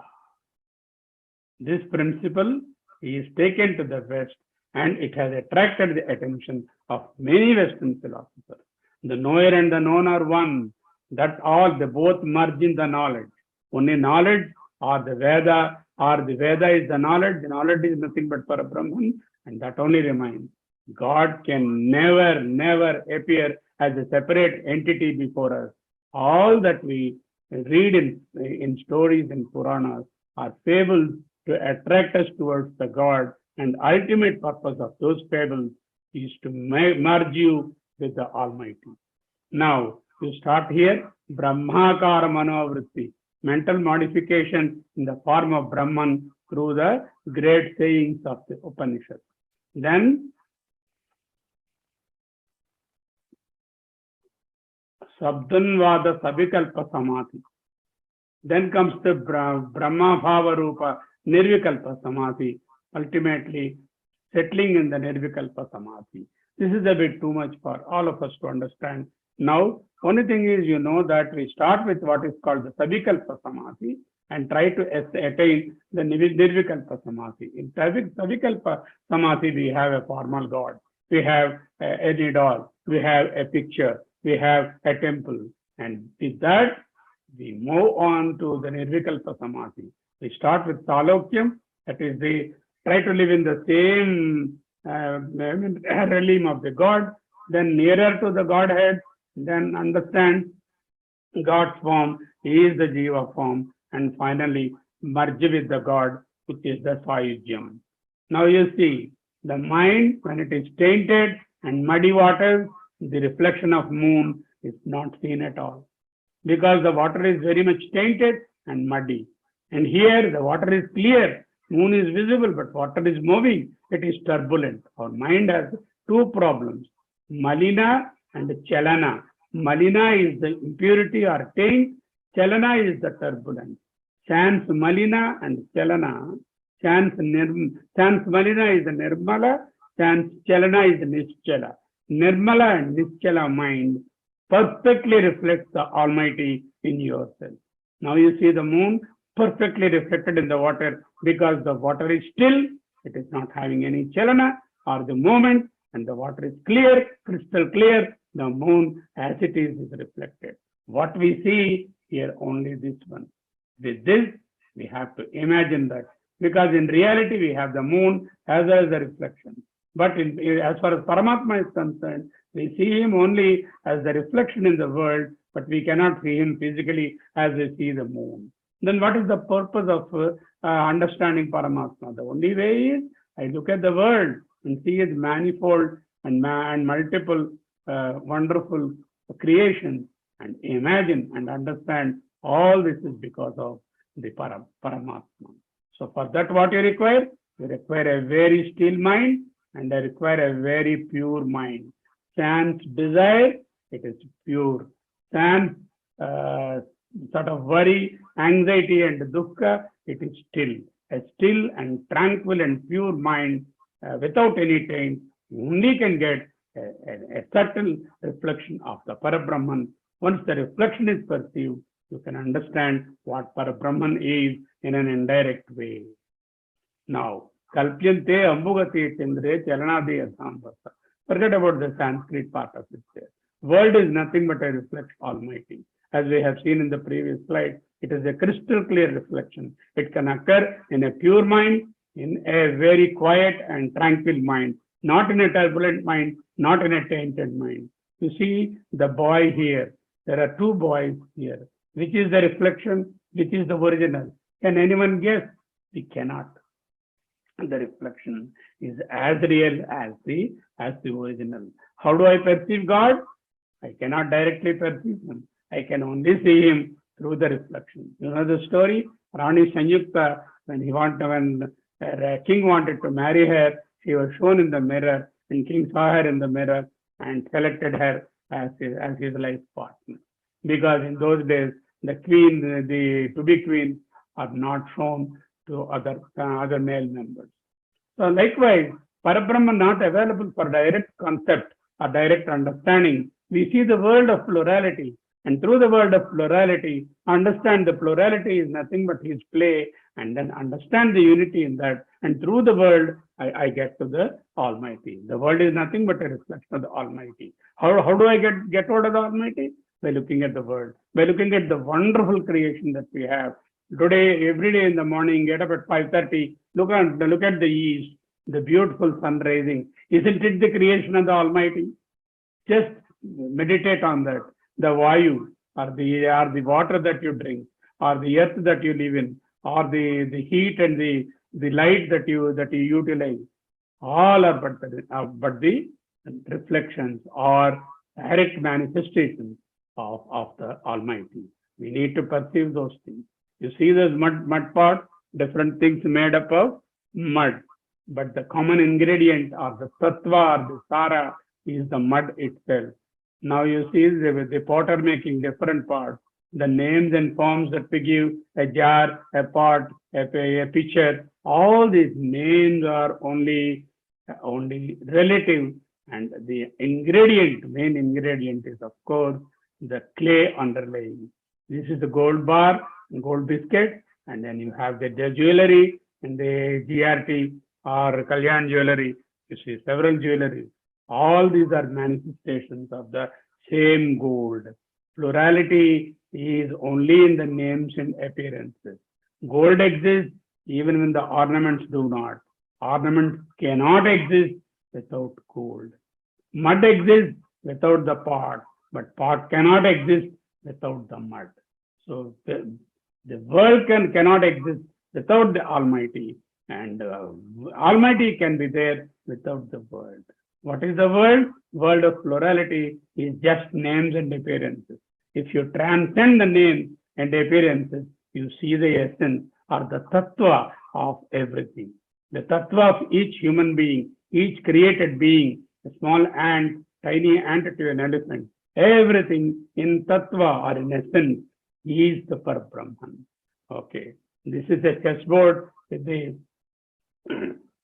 This principle is taken to the West and it has attracted the attention of many Western philosophers. The knower and the known are one. That all, they both merge in the knowledge. Only knowledge or the Veda is the knowledge is nothing but Parabrahman, and that only remains. God can never appear as a separate entity before us. All that we read in stories and Puranas are fables to attract us towards the God, and ultimate purpose of those fables is to merge you with the Almighty. Now, you start here, Brahmakara Manovritti, mental modification in the form of Brahman through the great sayings of the Upanishad. Then, Sabdanvada Savikalpa Samadhi. Then comes the Brahma Bhava Rupa Nirvikalpa Samadhi, ultimately settling in the Nirvikalpa Samadhi. This is a bit too much for all of us to understand. Now, only thing is, you know that we start with what is called the Savikalpa Samadhi and try to attain the Nirvikalpa Samadhi. In Savikalpa Samadhi, we have a formal God, we have an idol, we have a picture, we have a temple, and with that, we move on to the Nirvikalpa Samadhi. We start with Salokyam, that is, they try to live in the same realm of the God, then nearer to the Godhead, then understand God's form is the Jiva form, and finally merge with the God, which is the Sayujyam. Now you see, the mind, when it is tainted and muddy waters, the reflection of moon is not seen at all, because the water is very much tainted and muddy. And here the water is clear, moon is visible, but water is moving, it is turbulent. Our mind has two problems, Malina and Chalana. Malina is the impurity or taint, Chalana is the turbulence. Sans Malina and Chalana, sans Malina is the Nirmala, sans Chalana is the Nischala. Nirmala and Nischala mind perfectly reflects the Almighty in yourself. Now you see the moon perfectly reflected in the water, because the water is still, it is not having any chalana or the movement, and the water is clear, crystal clear, the moon as it is reflected. What we see here, only this one. With this, we have to imagine that, because in reality we have the moon as well as the reflection. But as far as Paramatma is concerned, we see him only as the reflection in the world, but we cannot see him physically as we see the moon. Then what is the purpose of understanding Paramatma? The only way is, I look at the world and see its manifold and multiple wonderful creations, and imagine and understand all this is because of the Paramatma. So for that, what you require? You require a very still mind, and I require a very pure mind. Sans desire, it is pure. Sans sort of worry, anxiety and dukkha, it is still. A still and tranquil and pure mind without any taint only can get a certain reflection of the Parabrahman. Once the reflection is perceived, you can understand what Parabrahman is in an indirect way. Now, Kalpyante Ambugati Tindre Chalanadi Asambhasa. Forget about the Sanskrit part of it there. World is nothing but a reflection of Almighty. As we have seen in the previous slide, it is a crystal clear reflection. It can occur in a pure mind, in a very quiet and tranquil mind, not in a turbulent mind, not in a tainted mind. You see the boy here. There are two boys here. Which is the reflection? Which is the original? Can anyone guess? We cannot. The reflection is as real as the original. How do I perceive God? I cannot directly perceive him. I can only see him through the reflection. You know the story? Rani Sanyukta, when king wanted to marry her, she was shown in the mirror, and king saw her in the mirror and selected her as his life partner. Because in those days, the queen, the to-be queen, are not shown to other male members. So likewise, Parabrahma not available for direct concept or direct understanding. We see the world of plurality, and through the world of plurality, understand the plurality is nothing but his play, and then understand the unity in that. And through the world, I get to the Almighty. The world is nothing but a reflection of the Almighty. How do I get hold of the Almighty? By looking at the world, by looking at the wonderful creation that we have. Today, every day in the morning, get up at 5:30, look at the east, the beautiful sun rising. Isn't it the creation of the Almighty? Just meditate on that. The Vayu, or the water that you drink, or the earth that you live in, or the heat and the light that you utilize, all are but the reflections or direct manifestations of the Almighty. We need to perceive those things. You see those mud pot, different things made up of mud, but the common ingredient or the sattva or the sara is the mud itself. Now you see the potter making different parts, the names and forms that we give, a jar, a pot, a pitcher, all these names are only relative, and the main ingredient is of course the clay underlying. This is the gold bar, gold biscuit, and then you have the jewelry and the GRT or Kalyan jewelry. You see several jewelry. All these are manifestations of the same gold. Plurality is only in the names and appearances. Gold exists even when the ornaments do not. Ornaments cannot exist without gold. Mud exists without the pot, but pot cannot exist without the mud. So the world cannot exist without the Almighty, and Almighty can be there without the world. What is the world? World of plurality is just names and appearances. If you transcend the names and appearances, you see the essence or the tattva of everything. The tattva of each human being, each created being, a small ant, tiny ant to an elephant, everything in tattva or in essence is the Parabrahman. Okay, this is a chessboard with the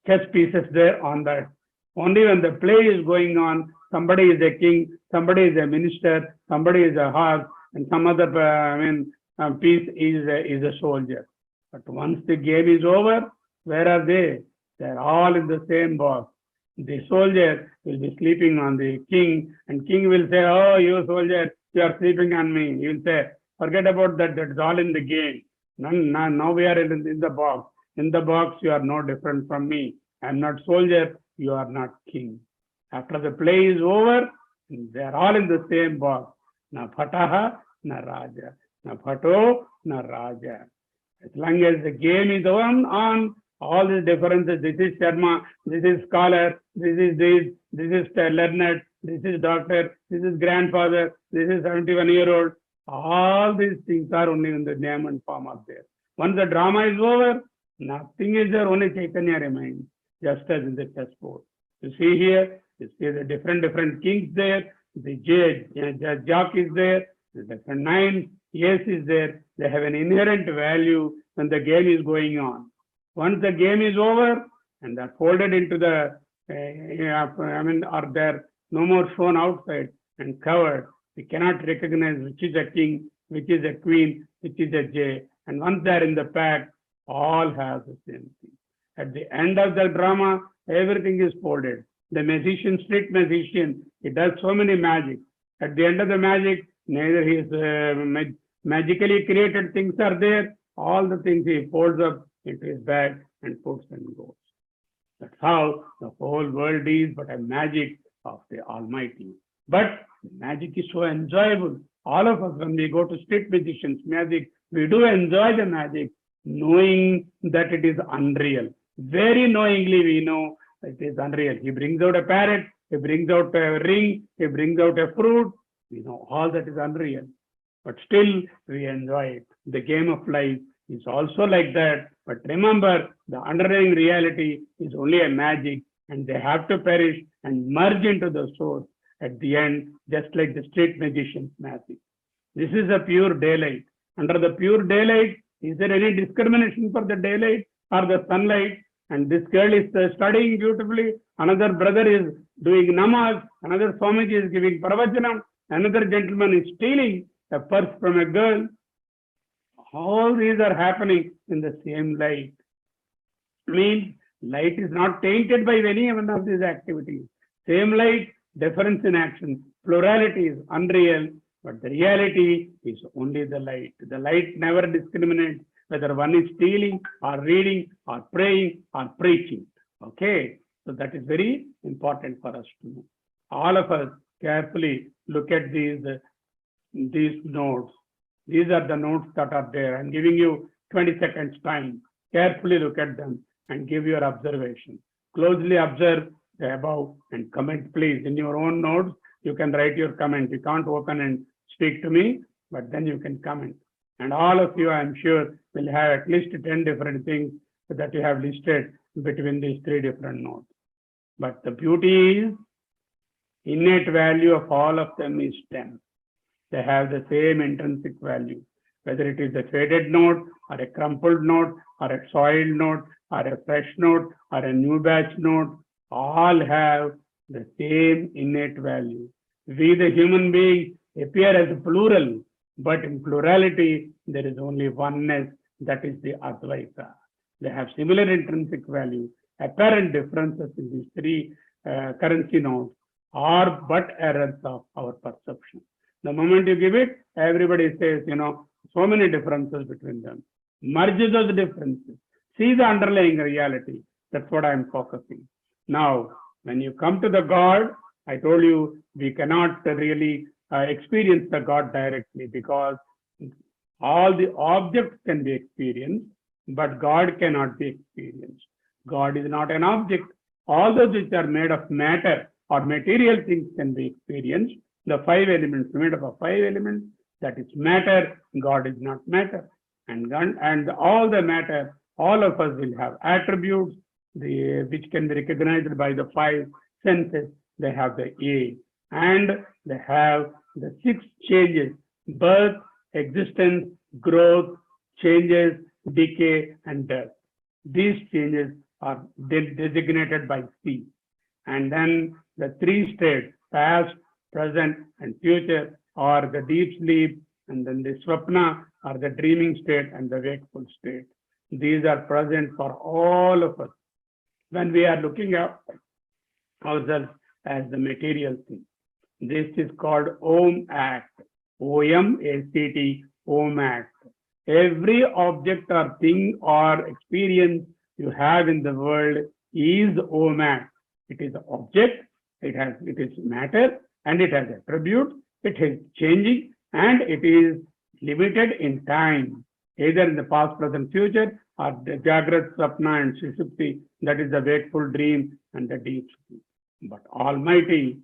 chess pieces there on that. Only when the play is going on, somebody is a king, somebody is a minister, somebody is a horse, and some other piece is a soldier. But once the game is over, where are they? They're all in the same box. The soldier will be sleeping on the king, and king will say, "Oh, you soldier, you are sleeping on me." He will say, "Forget about that. That's all in the game. Now we are in the box. In the box, you are no different from me. I'm not soldier. You are not king." After the play is over, they are all in the same box. Na Phataha, na Raja. Na Phato, na Raja. As long as the game is on, all these differences, this is Sarma, this is scholar, this is learned, this is doctor, this is grandfather, this is 71-year-old. All these things are only in the name and form of there. Once the drama is over, nothing is there, only Chaitanya remains, just as in the chessboard. You see here, you see the different kings there, the jock is there, the different nines, yes is there. They have an inherent value when the game is going on. Once the game is over and they're folded into the, or they're no more shown outside and covered, we cannot recognize which is a king, which is a queen, which is a jay. And once they're in the pack, all have the same thing. At the end of the drama, everything is folded. The magician, street magician, he does so many magic. At the end of the magic, neither his magically created things are there. All the things he folds up into his bag and puts and goes. That's how the whole world is but a magic of the Almighty. But magic is so enjoyable. All of us, when we go to street magicians' magic, we do enjoy the magic, knowing that it is unreal. Very knowingly we know it is unreal. He brings out a parrot, he brings out a ring, he brings out a fruit. We know all that is unreal. But still we enjoy it. The game of life is also like that. But remember, the underlying reality is only a magic, and they have to perish and merge into the source at the end, just like the street magician's magic. This is a pure daylight. Under the pure daylight, is there any discrimination for the daylight or the sunlight? And this girl is studying beautifully. Another brother is doing namaz. Another Swamiji is giving pravachanam. Another gentleman is stealing a purse from a girl. All these are happening in the same light. Means light is not tainted by any one of these activities. Same light, difference in action. Plurality is unreal, but the reality is only the light. The light never discriminates whether one is stealing or reading or praying or preaching. Okay, so that is very important for us to know. All of us carefully look at these notes. These are the notes that are there. I'm giving you 20 seconds time. Carefully look at them and give your observation. Closely observe the above and comment, please. In your own notes, you can write your comment. You can't open and speak to me, but then you can comment. And all of you, I'm sure, will have at least 10 different things that you have listed between these 3 different notes. But the beauty is, innate value of all of them is 10. They have the same intrinsic value, whether it is a faded note or a crumpled note or a soiled note or a fresh note or a new batch note, all have the same innate value. We, the human beings, appear as a plural, but in plurality, there is only oneness, that is the Advaita. They have similar intrinsic value. Apparent differences in these 3 currency notes are but errors of our perception. The moment you give it, everybody says, so many differences between them. Merge those differences. See the underlying reality. That's what I'm focusing. Now, when you come to the God, I told you we cannot really experience the God directly, because all the objects can be experienced, but God cannot be experienced. God is not an object. All those which are made of matter or material things can be experienced. The 5 elements made up of 5 elements, that is matter. God is not matter. And all the matter, all of us will have attributes which can be recognized by the 5 senses. They have the A, and they have the 6 changes: birth, existence, growth, changes, decay, and death. These changes are designated by C. And then the 3 states, past, present, and future, are the deep sleep, and then the swapna, are the dreaming state, and the wakeful state. These are present for all of us when we are looking at ourselves as the material thing. This is called Om Act. O-M-A-C-T, Om Act. Every object or thing or experience you have in the world is Om Act. It is object, it is matter, and it has attributes, it is changing, and it is limited in time, either in the past, present, future, or the Jagrat, Swapna, and Sushupti, that is the wakeful dream and the deep sleep. But Almighty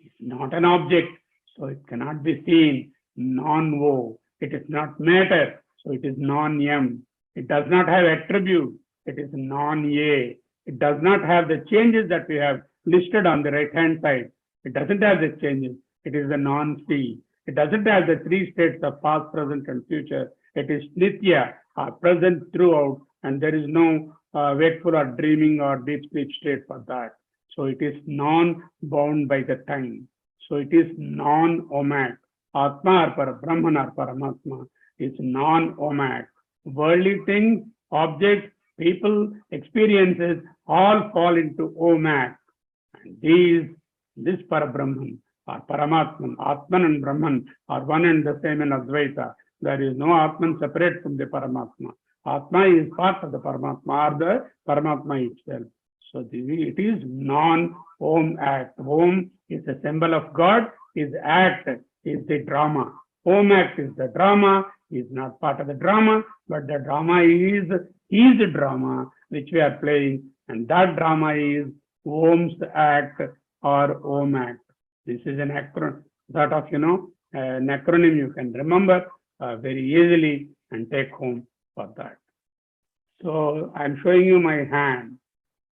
is not an object, so it cannot be seen. Non-wo. It is not matter, so it is non-yam. It does not have attribute. It is non-ye. It does not have the changes that we have listed on the right-hand side. It doesn't have the changes. It is the non-see. It doesn't have the 3 states of past, present, and future. It is nitya, present throughout, and there is no wakeful or dreaming or deep sleep state for that. So it is non-bound by the time. So it is non-omat. Atma or Brahman or Paramatma is non-omat. Worldly things, objects, people, experiences all fall into omat. And this Parabrahman or Paramatman, Atman and Brahman are one and the same in Advaita. There is no Atman separate from the Paramatma. Atma is part of the Paramatma or the Paramatma itself. So it is non-Om act. Om is a symbol of God, his act is the drama. Om act is the drama, is not part of the drama, but the drama is the drama which we are playing, and that drama is Om's act or Om act. This is an acronym, sort of, an acronym you can remember very easily and take home for that. So I'm showing you my hand.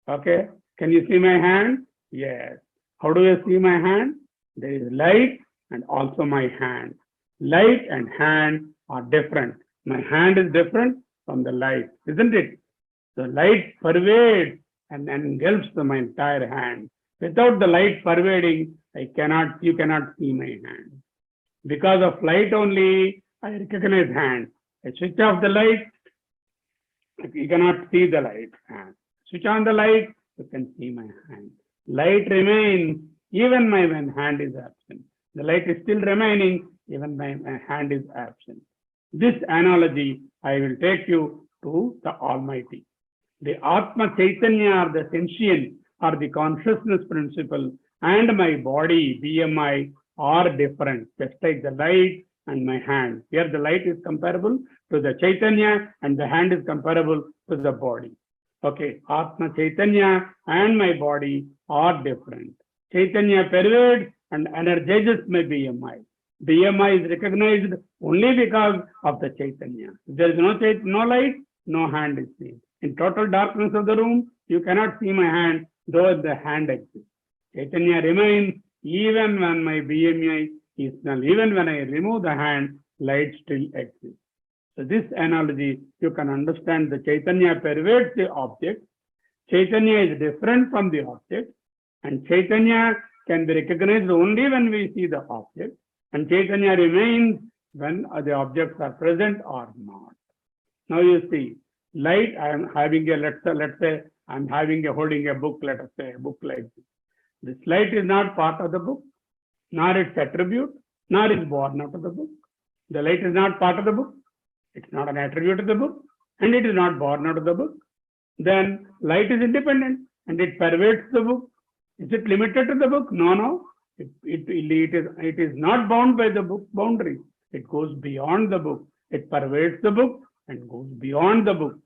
Okay, can you see my hand? Yes. How do you see my hand? There is light and also my hand. Light and hand are different. My hand is different from the light, isn't it? The light pervades and engulfs my entire hand. Without the light pervading, you cannot see my hand. Because of light only, I recognize hand. I switch off the light, you cannot see the light hand. Switch on the light, you can see my hand. Light remains even when hand is absent. The light is still remaining even my hand is absent. This analogy, I will take you to the Almighty. The Atma Chaitanya, or the sentient, or the consciousness principle, and my body, BMI, are different, just like the light and my hand. Here the light is comparable to the Chaitanya and the hand is comparable to the body. Okay, Atma Chaitanya and my body are different. Chaitanya pervades and energizes my BMI. BMI is recognized only because of the Chaitanya. If there is no light, no hand is seen. In total darkness of the room, you cannot see my hand, though the hand exists. Chaitanya remains even when my BMI is null. Even when I remove the hand, light still exists. So this analogy, you can understand the Chaitanya pervades the object. Chaitanya is different from the object. And Chaitanya can be recognized only when we see the object. And Chaitanya remains when the objects are present or not. Now you see, light, I am having a, let's say, I'm holding a book, let us say, a book like this. This light is not part of the book, nor its attribute, nor is born out of the book. The light is not part of the book. It's not an attribute of the book, and it is not born out of the book. Then light is independent, and it pervades the book. Is it limited to the book? No. It is not bound by the book boundary. It goes beyond the book. It pervades the book and goes beyond the book.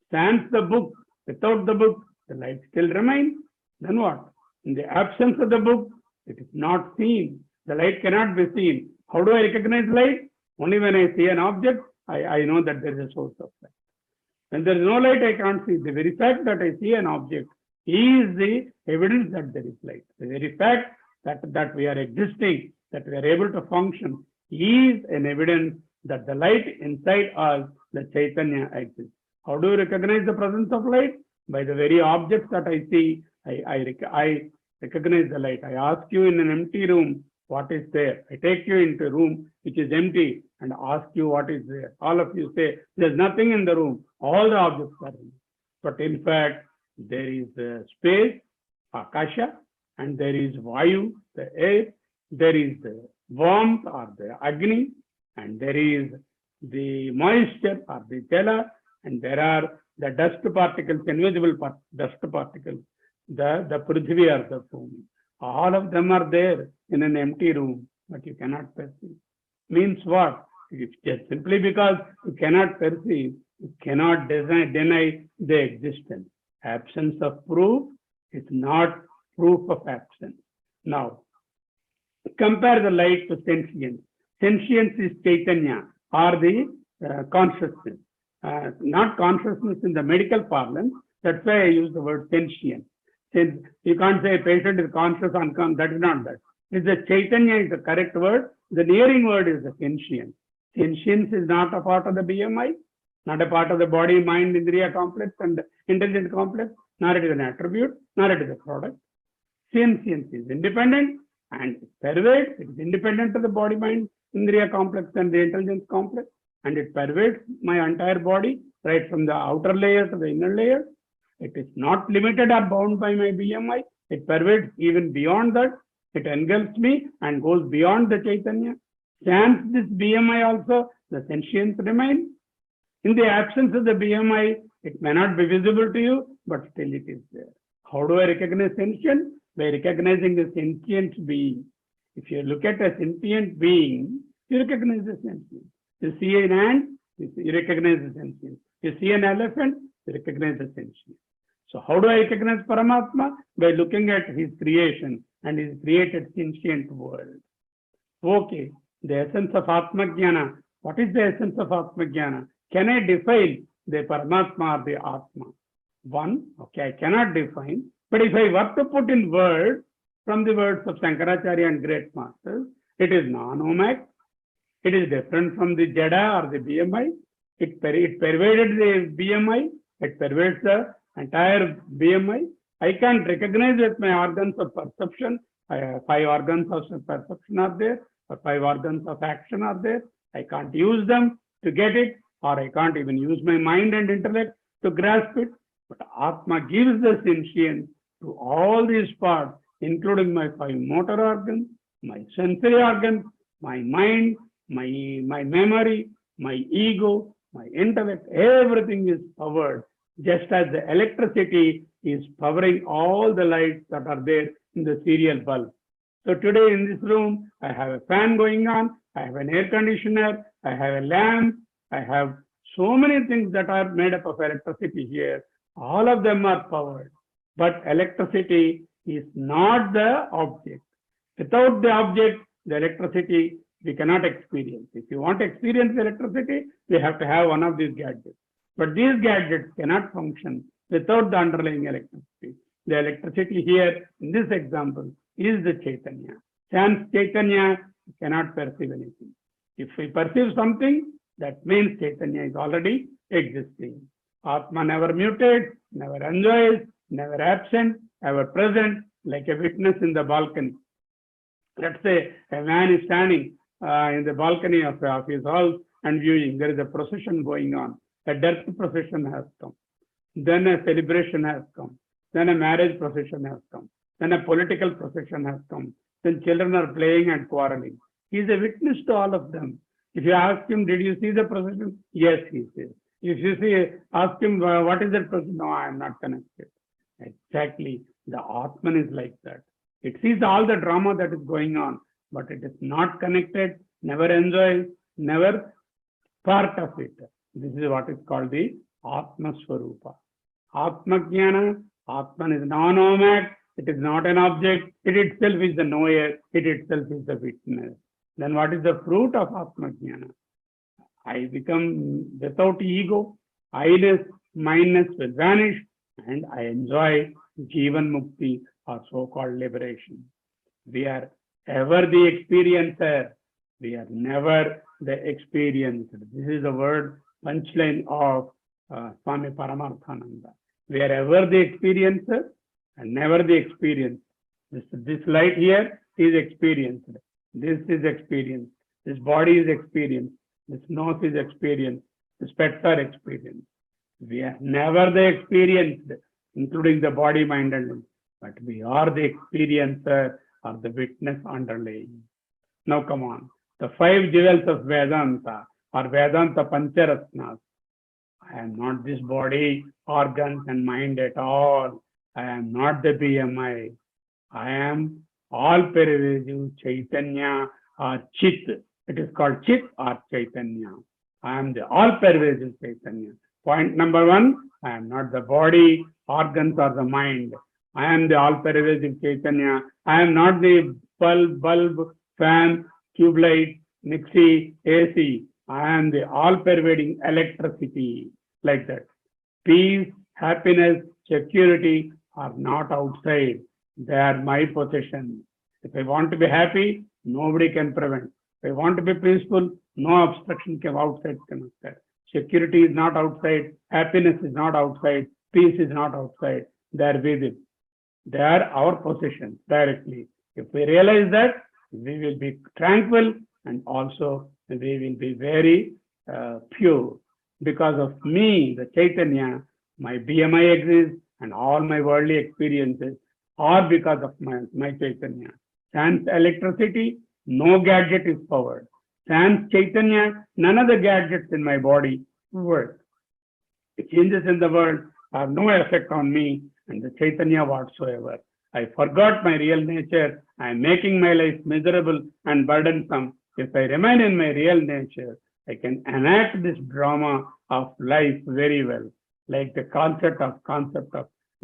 Stands the book. Without the book, the light still remains. Then what? In the absence of the book, it is not seen. The light cannot be seen. How do I recognize light? Only when I see an object, I know that there is a source of light. When there is no light, I can't see. The very fact that I see an object is the evidence that there is light. The very fact that we are existing, that we are able to function, is an evidence that the light inside us, the Chaitanya, exists. How do you recognize the presence of light? By the very objects that I see, I recognize the light. I ask you in an empty room, what is there? I take you into a room which is empty and ask you what is there. All of you say, there's nothing in the room. All the objects are in. But in fact, there is space, Akasha, and there is Vayu, the air, there is the warmth or the Agni, and there is the moisture or the Jala, and there are the dust particles, invisible dust particles, the Prithvi or the Swamy. All of them are there in an empty room, but you cannot perceive. Means what? It's just simply because you cannot perceive, you cannot deny the existence. Absence of proof is not proof of absence. Now, compare the light to sentience. Sentience is Chaitanya, or the consciousness. Not consciousness in the medical parlance. That's why I use the word sentient. Since you can't say a patient is conscious, unconscious, that is not that. It's the Chaitanya is the correct word. The nearing word is the sentience. Sentience is not a part of the BMI, not a part of the body, mind, Indriya complex and intelligent complex, nor it is an attribute, nor it is a product. Sentience is independent and it pervades. It is independent of the body, mind, Indriya complex and the intelligence complex, and it pervades my entire body, right from the outer layer to the inner layer. It is not limited or bound by my BMI. It pervades even beyond that. It engulfs me and goes beyond the Chaitanya. Sans this BMI also, the sentience remains. In the absence of the BMI, it may not be visible to you, but still it is there. How do I recognize sentience? By recognizing the sentient being. If you look at a sentient being, you recognize the sentience. You see an ant, you recognize the sentience. You see an elephant, you recognize the sentience. So how do I recognize Paramatma? By looking at his creation and his created sentient world. Okay, the essence of Atma Jnana. What is the essence of Atma Jnana? Can I define the Paramatma or the Atma? One, okay, I cannot define. But if I were to put in words from the words of Shankaracharya and great masters, it is non-omac. It is different from the Jada or the BMI. It pervaded the BMI It pervades the entire BMI. I can't recognize with my organs of perception. I have 5 organs of perception are there, or 5 organs of action are there. I can't use them to get it, or I can't even use my mind and intellect to grasp it. But Atma gives the sentience to all these parts, including my 5 motor organs, my sensory organs, my mind, my memory, my ego, my intellect. Everything is powered, just as the electricity is powering all the lights that are there in the serial bulb. So today in this room, I have a fan going on, I have an air conditioner, I have a lamp, I have so many things that are made up of electricity here. All of them are powered. But electricity is not the object. Without the object, the electricity, we cannot experience. If you want to experience electricity, we have to have one of these gadgets. But these gadgets cannot function without the underlying electricity. The electricity here, in this example, is the Chaitanya. Sans Chaitanya, we cannot perceive anything. If we perceive something, that means Chaitanya is already existing. Atma never muted, never enjoys, never absent, ever present, like a witness in the balcony. Let's say a man is standing in the balcony of his house and viewing. There is a procession going on. A death procession has come. Then a celebration has come. Then a marriage procession has come. Then a political procession has come. Then children are playing and quarreling. He is a witness to all of them. If you ask him, did you see the procession? Yes, he says. If you ask him, what is that procession? No, I am not connected. Exactly. The Atman is like that. It sees all the drama that is going on, but it is not connected, never enjoys, never part of it. This is what is called the Atma Swarupa. Atma Jnana, Atman is non-omag, it is not an object, it itself is the knower, it itself is the witness. Then what is the fruit of Atma Jnana? I become without ego, I-ness, mindness will vanish, and I enjoy Jivan Mukti, or so-called liberation. We are ever the experiencer. We are never the experienced. This is the word punchline of Swamy Paramarthananda. We are ever the experiencer and never the experience. This light here is experienced. This is experienced. This body is experienced. This nose is experienced. The pets are experienced. We are never the experienced, including the body, mind, and limb. But we are the experiencer or the witness underlying. Now come on. The 5 jewels of Vedanta or Vedanta Pancharatnas. I am not this body, organs, and mind at all. I am not the BMI. I am all-pervasive Chaitanya or Chit. It is called Chit or Chaitanya. I am the all-pervasive Chaitanya. Point number 1, I am not the body, organs, or the mind. I am the all-pervasive Chaitanya. I am not the bulb, fan, tube light, mixie, AC. I am the all-pervading electricity, like that. Peace, happiness, security are not outside. They are my possession. If I want to be happy, nobody can prevent. If I want to be peaceful, no obstruction outside can occur. Security is not outside. Happiness is not outside. Peace is not outside. They are within. They are our possessions directly. If we realize that, we will be tranquil and also we will be very pure. Because of me, the Chaitanya, my BMI exists and all my worldly experiences are because of my Chaitanya. Sans electricity, no gadget is powered. Sans Chaitanya, none of the gadgets in my body work. The changes in the world have no effect on me and the Chaitanya whatsoever. I forgot my real nature. I am making my life miserable and burdensome. If I remain in my real nature, I can enact this drama of life very well, like the concept of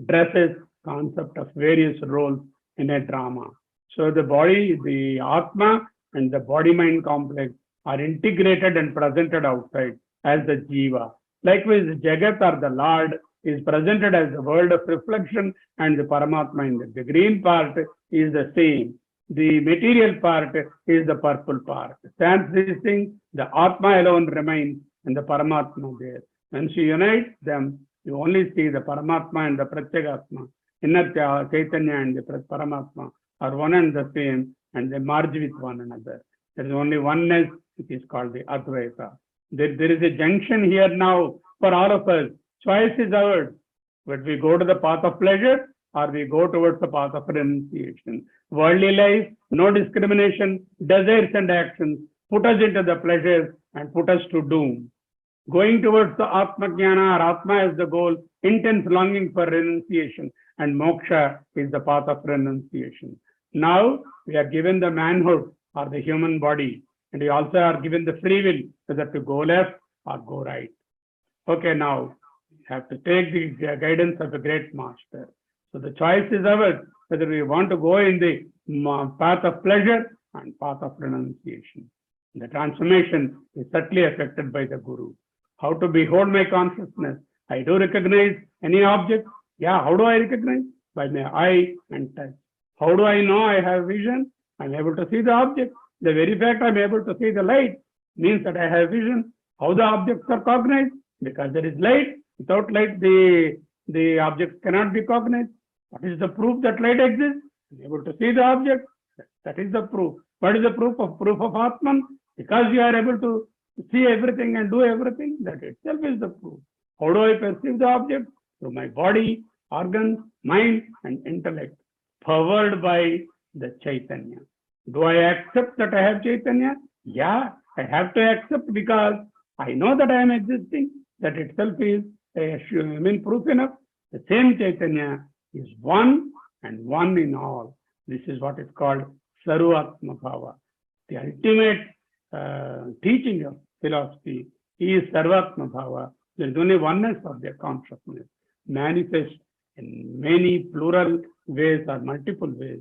dresses, concept of various roles in a drama. So the body, the Atma and the body-mind complex are integrated and presented outside as the Jiva. Likewise, the Jagat or the Lord is presented as the world of reflection and the Paramatma in it. The green part is the same. The material part is the purple part. Sans these things, the Atma alone remains and the Paramatma there. Once you unite them, You only see the Paramatma and the Pratyagatma, inner Chaitanya and the Paramatma are one and the same, and they merge with one another. There is only oneness, which is called the Advaita. There is a junction here now for all of us. Choice is ours. But we go to the path of pleasure or we go towards the path of renunciation. Worldly life, no discrimination, desires and actions put us into the pleasures and put us to doom. Going towards the Atma Jnana or Atma as the goal, intense longing for renunciation, and moksha is the path of renunciation. Now we are given the manhood or the human body, and we also are given the free will whether to go left or go right. Okay, now we have to take the guidance of a great master. So the choice is ours whether we want to go in the path of pleasure and path of renunciation. The transformation is certainly affected by the Guru. How to behold my consciousness? I do recognize any object. Yeah, how do I recognize? By my eye and touch. How do I know I have vision? I'm able to see the object. The very fact I'm able to see the light means that I have vision. How the objects are cognized? Because there is light. Without light, the objects cannot be cognized. What is the proof that light exists? I'm able to see the object. That is the proof. What is the proof of Atman? Because you are able to see everything and do everything, that itself is the proof. How do I perceive the object? Through my body, organs, mind, and intellect, powered by the Chaitanya. Do I accept that I have Chaitanya? Yeah, I have to accept because I know that I am existing. That itself is proof enough. The same Chaitanya is one and one in all. This is what is called Sarvatma Bhava. The ultimate teaching of philosophy is Sarvatma Bhava. There is only oneness of their consciousness, manifest in many plural ways or multiple ways.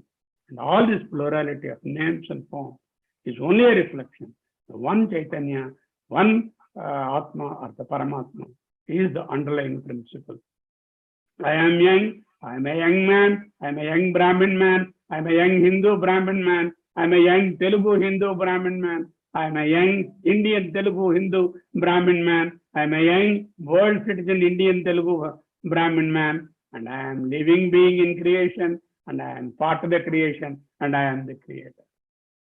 And all this plurality of names and forms is only a reflection. The one Chaitanya, one Atma or the Paramatma is the underlying principle. I am young, I am a young man, I am a young Brahmin man, I am a young Hindu Brahmin man, I am a young Telugu Hindu Brahmin man, I am a young Indian Telugu Hindu Brahmin man, I am a young world citizen Indian Telugu Brahmin man, and I am living being in creation, and I am part of the creation, and I am the creator.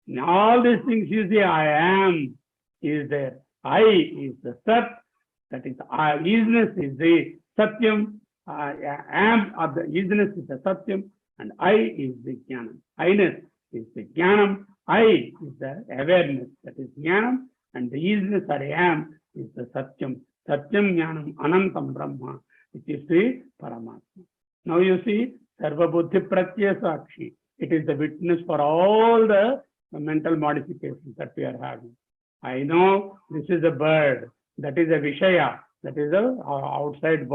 In all these things you see, I am is there. I is the Sat, that is isness is the Satyam, am of the isness is the Satyam, and I is the Jnanam. I-ness is the Jnanam, I is the awareness, that is Jnanam, and the isness or am is the Satyam. Satyam Jnanam Anantam Brahma, which is the Paramatma. Now you see, Sarva Buddhi Pratyaya Sakshi. It is the witness for all the mental modifications that we are having. I know this is a bird, that is a Vishaya, that is a outside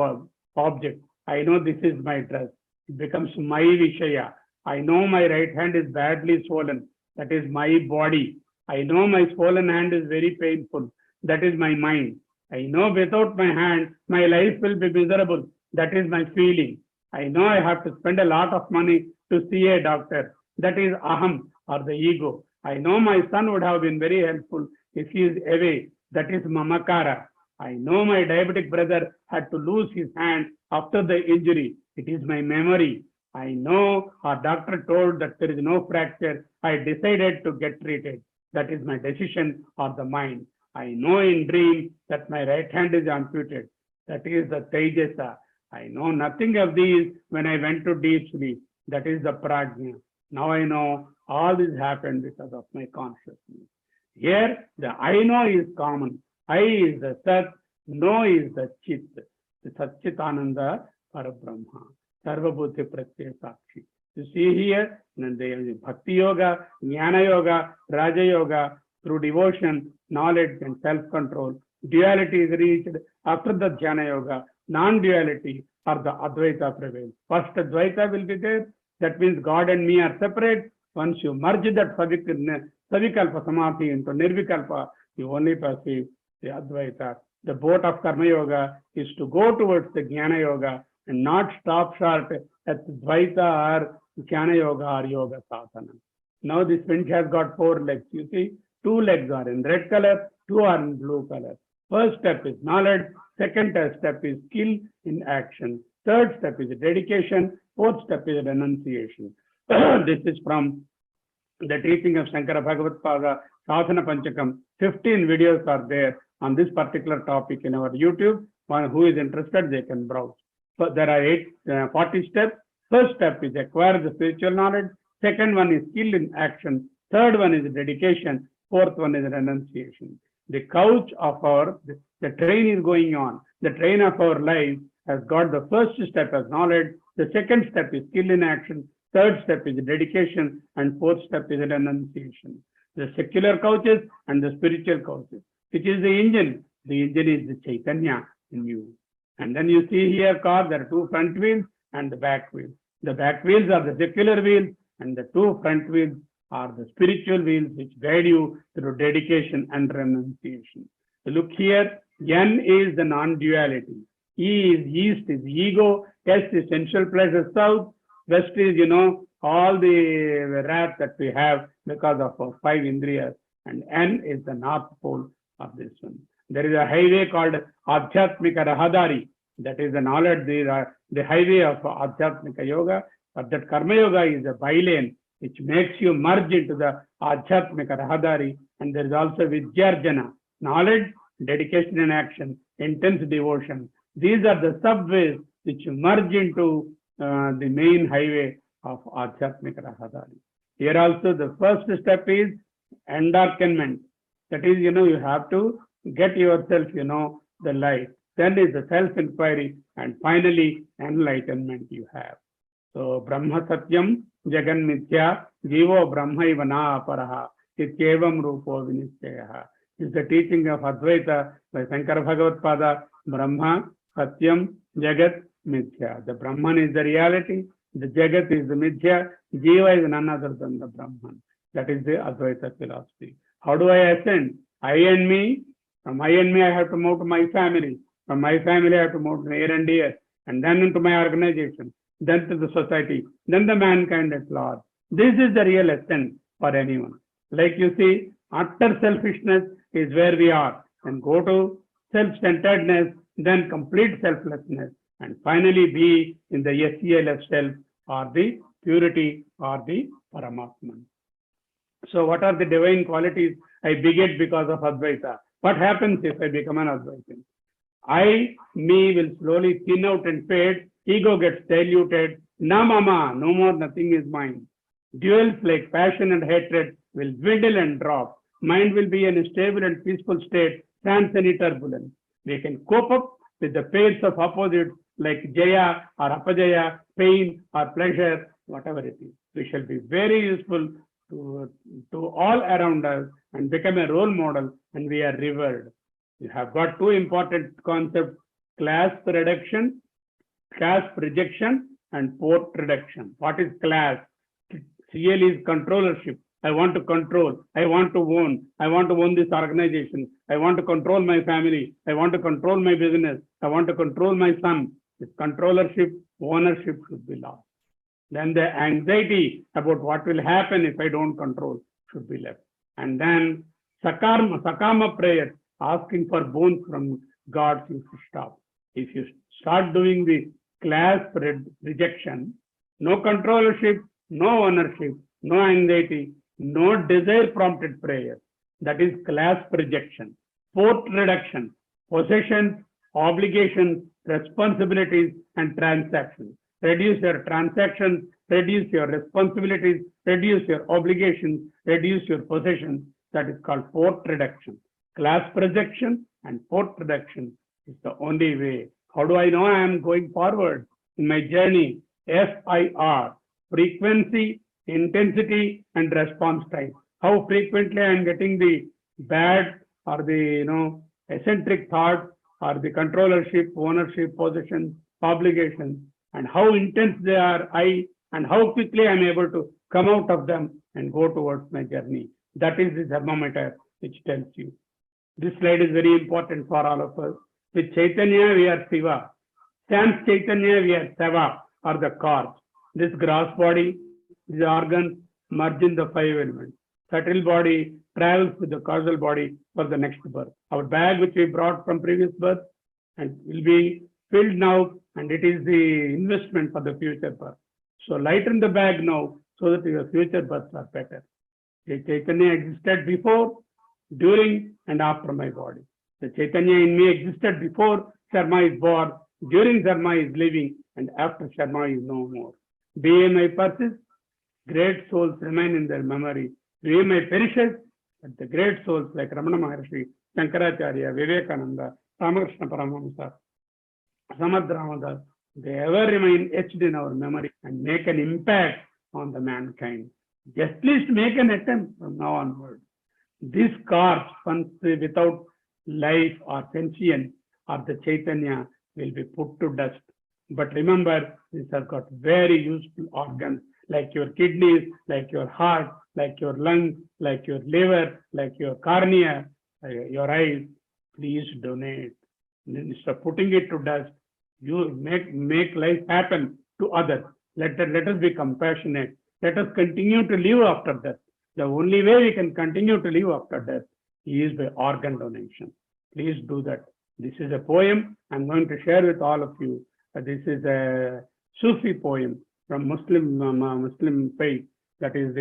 object. I know this is my dress. It becomes my Vishaya. I know my right hand is badly swollen. That is my body. I know my swollen hand is very painful. That is my mind. I know without my hand, my life will be miserable. That is my feeling. I know I have to spend a lot of money to see a doctor. That is aham or the ego. I know my son would have been very helpful if he is away. That is mamakara. I know my diabetic brother had to lose his hand after the injury. It is my memory. I know our doctor told that there is no fracture. I decided to get treated. That is my decision or the mind. I know in dream that my right hand is amputated. That is the Tejasa. I know nothing of these when I went to deep sleep. That is the Prajna. Now I know all this happened because of my consciousness. Here, the I know is common. I is the Sat, No is the Chit. The Satchitananda Parabrahma. Sarva Buddhi Pratyaya Sakshi. You see here, the Bhakti Yoga, Jnana Yoga, Raja Yoga, through devotion, knowledge, and self-control, duality is reached. After the Jnana Yoga, non-duality or the Advaita prevails. First Advaita will be there. That means God and me are separate. Once you merge that Savikalpa Samadhi into Nirvikalpa, you only perceive the Advaita. The boat of Karma Yoga is to go towards the Jnana Yoga and not stop short at Dvaita or Jnana Yoga or Yoga Sadhana. Now this winch has got 4 legs. You see, 2 legs are in red color, 2 are in blue color. First step is knowledge, Second step is skill in action. Third step is dedication. Fourth step is renunciation. This is from the teaching of Shankara Bhagavad Pada, Sadhana Panchakam. 15 videos are there on this particular topic in our YouTube. One who is interested, they can browse. So there are 40 steps. First step is acquire the spiritual knowledge. Second one is skill in action. Third one is dedication. Fourth one is renunciation. The couch of the train is going on. The train of our life has got the first step as knowledge. The second step is skill in action. Third step is dedication. And fourth step is renunciation. The secular couches and the spiritual couches. Which is the engine? The engine is the Chaitanya in you. And then you see here car, there are two front wheels and the back wheels. The back wheels are the secular wheels and the two front wheels are the spiritual wheels which guide you through dedication and renunciation. So look here, N is the non-duality. E is east, is ego. S is sensual pleasure, south. West is, all the wrath that we have because of our five indriyas. And N is the north pole of this one. There is a highway called Adhyatmika Rahadari. That is the knowledge, the highway of Adhyatmika Yoga. But that Karma Yoga is a bylane which makes you merge into the Adhyatmika Rahadari. And there is also Vidyarjana, knowledge, dedication and action, intense devotion. These are the subways which merge into the main highway of Adhyatmika Rahadari. Here also the first step is endarkenment. That is, you have to get yourself, the light. Then is the self-inquiry, and finally enlightenment you have. So Brahma Satyam Jagan Mithya Jivo Brahmaiva na Aparaha Ityevam Rupo Vinishchayaha. Is the teaching of Advaita by Shankara Bhagavad Pada. Brahma Satyam Jagat Mithya. The Brahman is the reality, the Jagat is the Mithya, Jiva is none other than the Brahman. That is the Advaita philosophy. How do I ascend? I and me. From I and me, I have to move to my family. From my family, I have to move to near and dear, and then into my organization, then to the society, then the mankind at large. This is the real ascent for anyone. Like you see, utter selfishness is where we are, and go to self-centeredness, then complete selflessness, and finally be in the SEL of self, or the purity, or the Paramatman. So what are the divine qualities I beget because of Advaita? What happens if I become an Advaitin? I, me will slowly thin out and fade. Ego gets diluted. Na mama, no more, nothing is mine. Duels like passion and hatred will dwindle and drop. Mind will be in a stable and peaceful state, sans any turbulence. We can cope up with the pairs of opposites like Jaya or Apajaya, pain or pleasure, whatever it is. We shall be very useful to all around us and become a role model, and we are revered. You have got two important concepts: class reduction, caste rejection, and port reduction. What is class? CL is controllership. I want to control. I want to own. I want to own this organization. I want to control my family. I want to control my business. I want to control my son. This controllership, ownership should be lost. Then the anxiety about what will happen if I don't control should be left. And then Sakama prayer, asking for boons from God, you should stop. If you start doing the class rejection, no controllership, no ownership, no anxiety, no desire prompted prayer. That is class rejection. Port reduction, possessions, obligations, responsibilities, and transactions. Reduce your transactions, reduce your responsibilities, reduce your obligations, reduce your possessions. That is called port reduction. Class projection and port reduction is the only way. How do I know I am going forward in my journey? FIR, frequency, intensity, and response time. How frequently I am getting the bad or the eccentric thoughts or the controllership, ownership, possession, obligations, and how intense they are, and how quickly I am able to come out of them and go towards my journey. That is the thermometer which tells you. This slide is very important for all of us. With Chaitanya, we are Shiva. Sans Chaitanya, we are Seva, or the corpse. This gross body, these organs merge in the five elements. Subtle body travels with the causal body for the next birth. Our bag which we brought from previous birth, and will be filled now, and it is the investment for the future birth. So lighten the bag now so that your future births are better. The Chaitanya existed before, during, and after my body. The Chaitanya in me existed before Sarma is born, during Sarma is living, and after Sarma is no more. BMI persists, great souls remain in their memory. BMI perishes, but the great souls like Ramana Maharshi, Shankaracharya, Vivekananda, Ramakrishna Paramahamsa, Samadramada, they ever remain etched in our memory and make an impact on the mankind. Just please make an attempt from now onward. This corpse, once without life or sentience of the Chaitanya, will be put to dust. But remember, these have got very useful organs like your kidneys, like your heart, like your lungs, like your liver, like your cornea, your eyes. Please donate. Instead of putting it to dust, you make life happen to others. Let us be compassionate. Let us continue to live after death. The only way we can continue to live after death is by organ donation. Please do that. This is a poem I'm going to share with all of you. This is a Sufi poem from Muslim faith. That is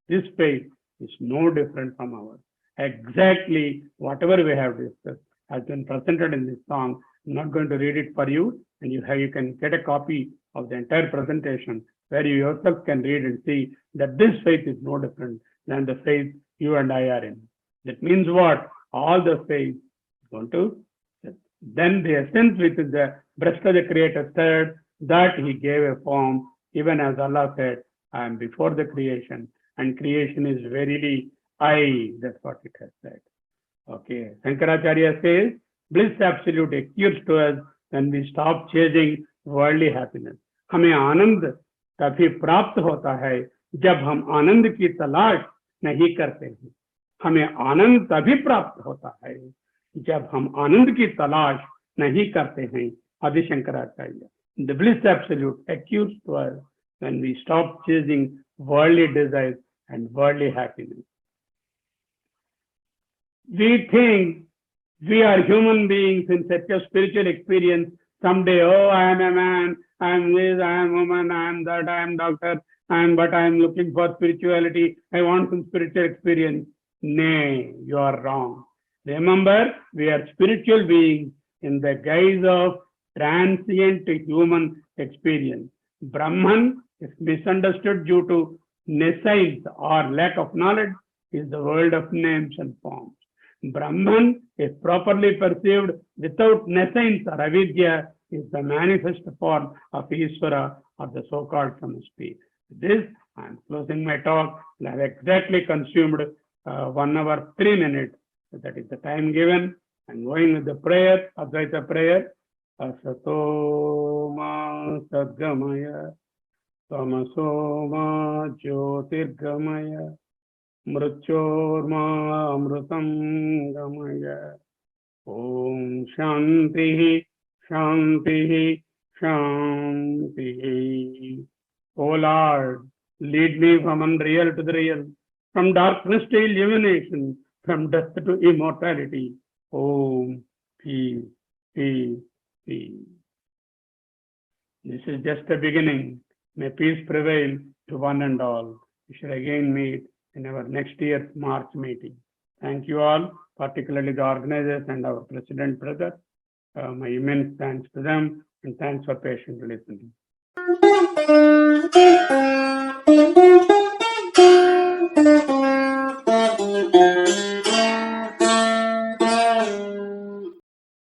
this faith is no different from ours. Exactly whatever we have discussed has been presented in this song. I'm not going to read it for you, and you can get a copy of the entire presentation where you yourself can read and see that this faith is no different than the faith you and I are in. That means what? All the faith is going to, then the essence which is the breast of the Creator said that He gave a form, even as Allah said, I am before the creation, and creation is verily I. That's what it has said. Okay. Shankaracharya says, bliss absolute accrues to us when we stop chasing worldly happiness. हमें आनंद तभी प्राप्त होता है जब हम आनंद की तलाश नहीं करते हैं. हमें आनंद तभी प्राप्त होता है जब हम आनंद की तलाश नहीं करते हैं. Adi Shankaracharya. The bliss absolute accrues to us when we stop chasing worldly desires and worldly happiness. We think we are human beings in such a spiritual experience. Someday, oh, I am a man, I am this, I am a woman, I am that, I am doctor, but I am looking for spirituality. I want some spiritual experience. Nay, you are wrong. Remember, we are spiritual beings in the guise of transient human experience. Brahman is misunderstood due to nescience or lack of knowledge, is the world of names and forms. Brahman is properly perceived without nescience or avidya, is the manifest form of Ishvara or the so-called Samasti. With this, I am closing my talk. I have exactly consumed 1 hour, 3 minutes. That is the time given. I am going with the prayer, Advaita prayer. Asato ma sadgamaya, tamaso ma jyotirgamaya, mrityorma amrutam gamaya. Om Shanti, Shanti, Shanti. O Lord, lead me from unreal to the real, from darkness to illumination, from death to immortality. Om, peace, peace, peace. This is just the beginning. May peace prevail to one and all. We shall again meet in our next year's March meeting. Thank you all, particularly the organizers and our president brother. My immense thanks to them, and thanks for patiently listening.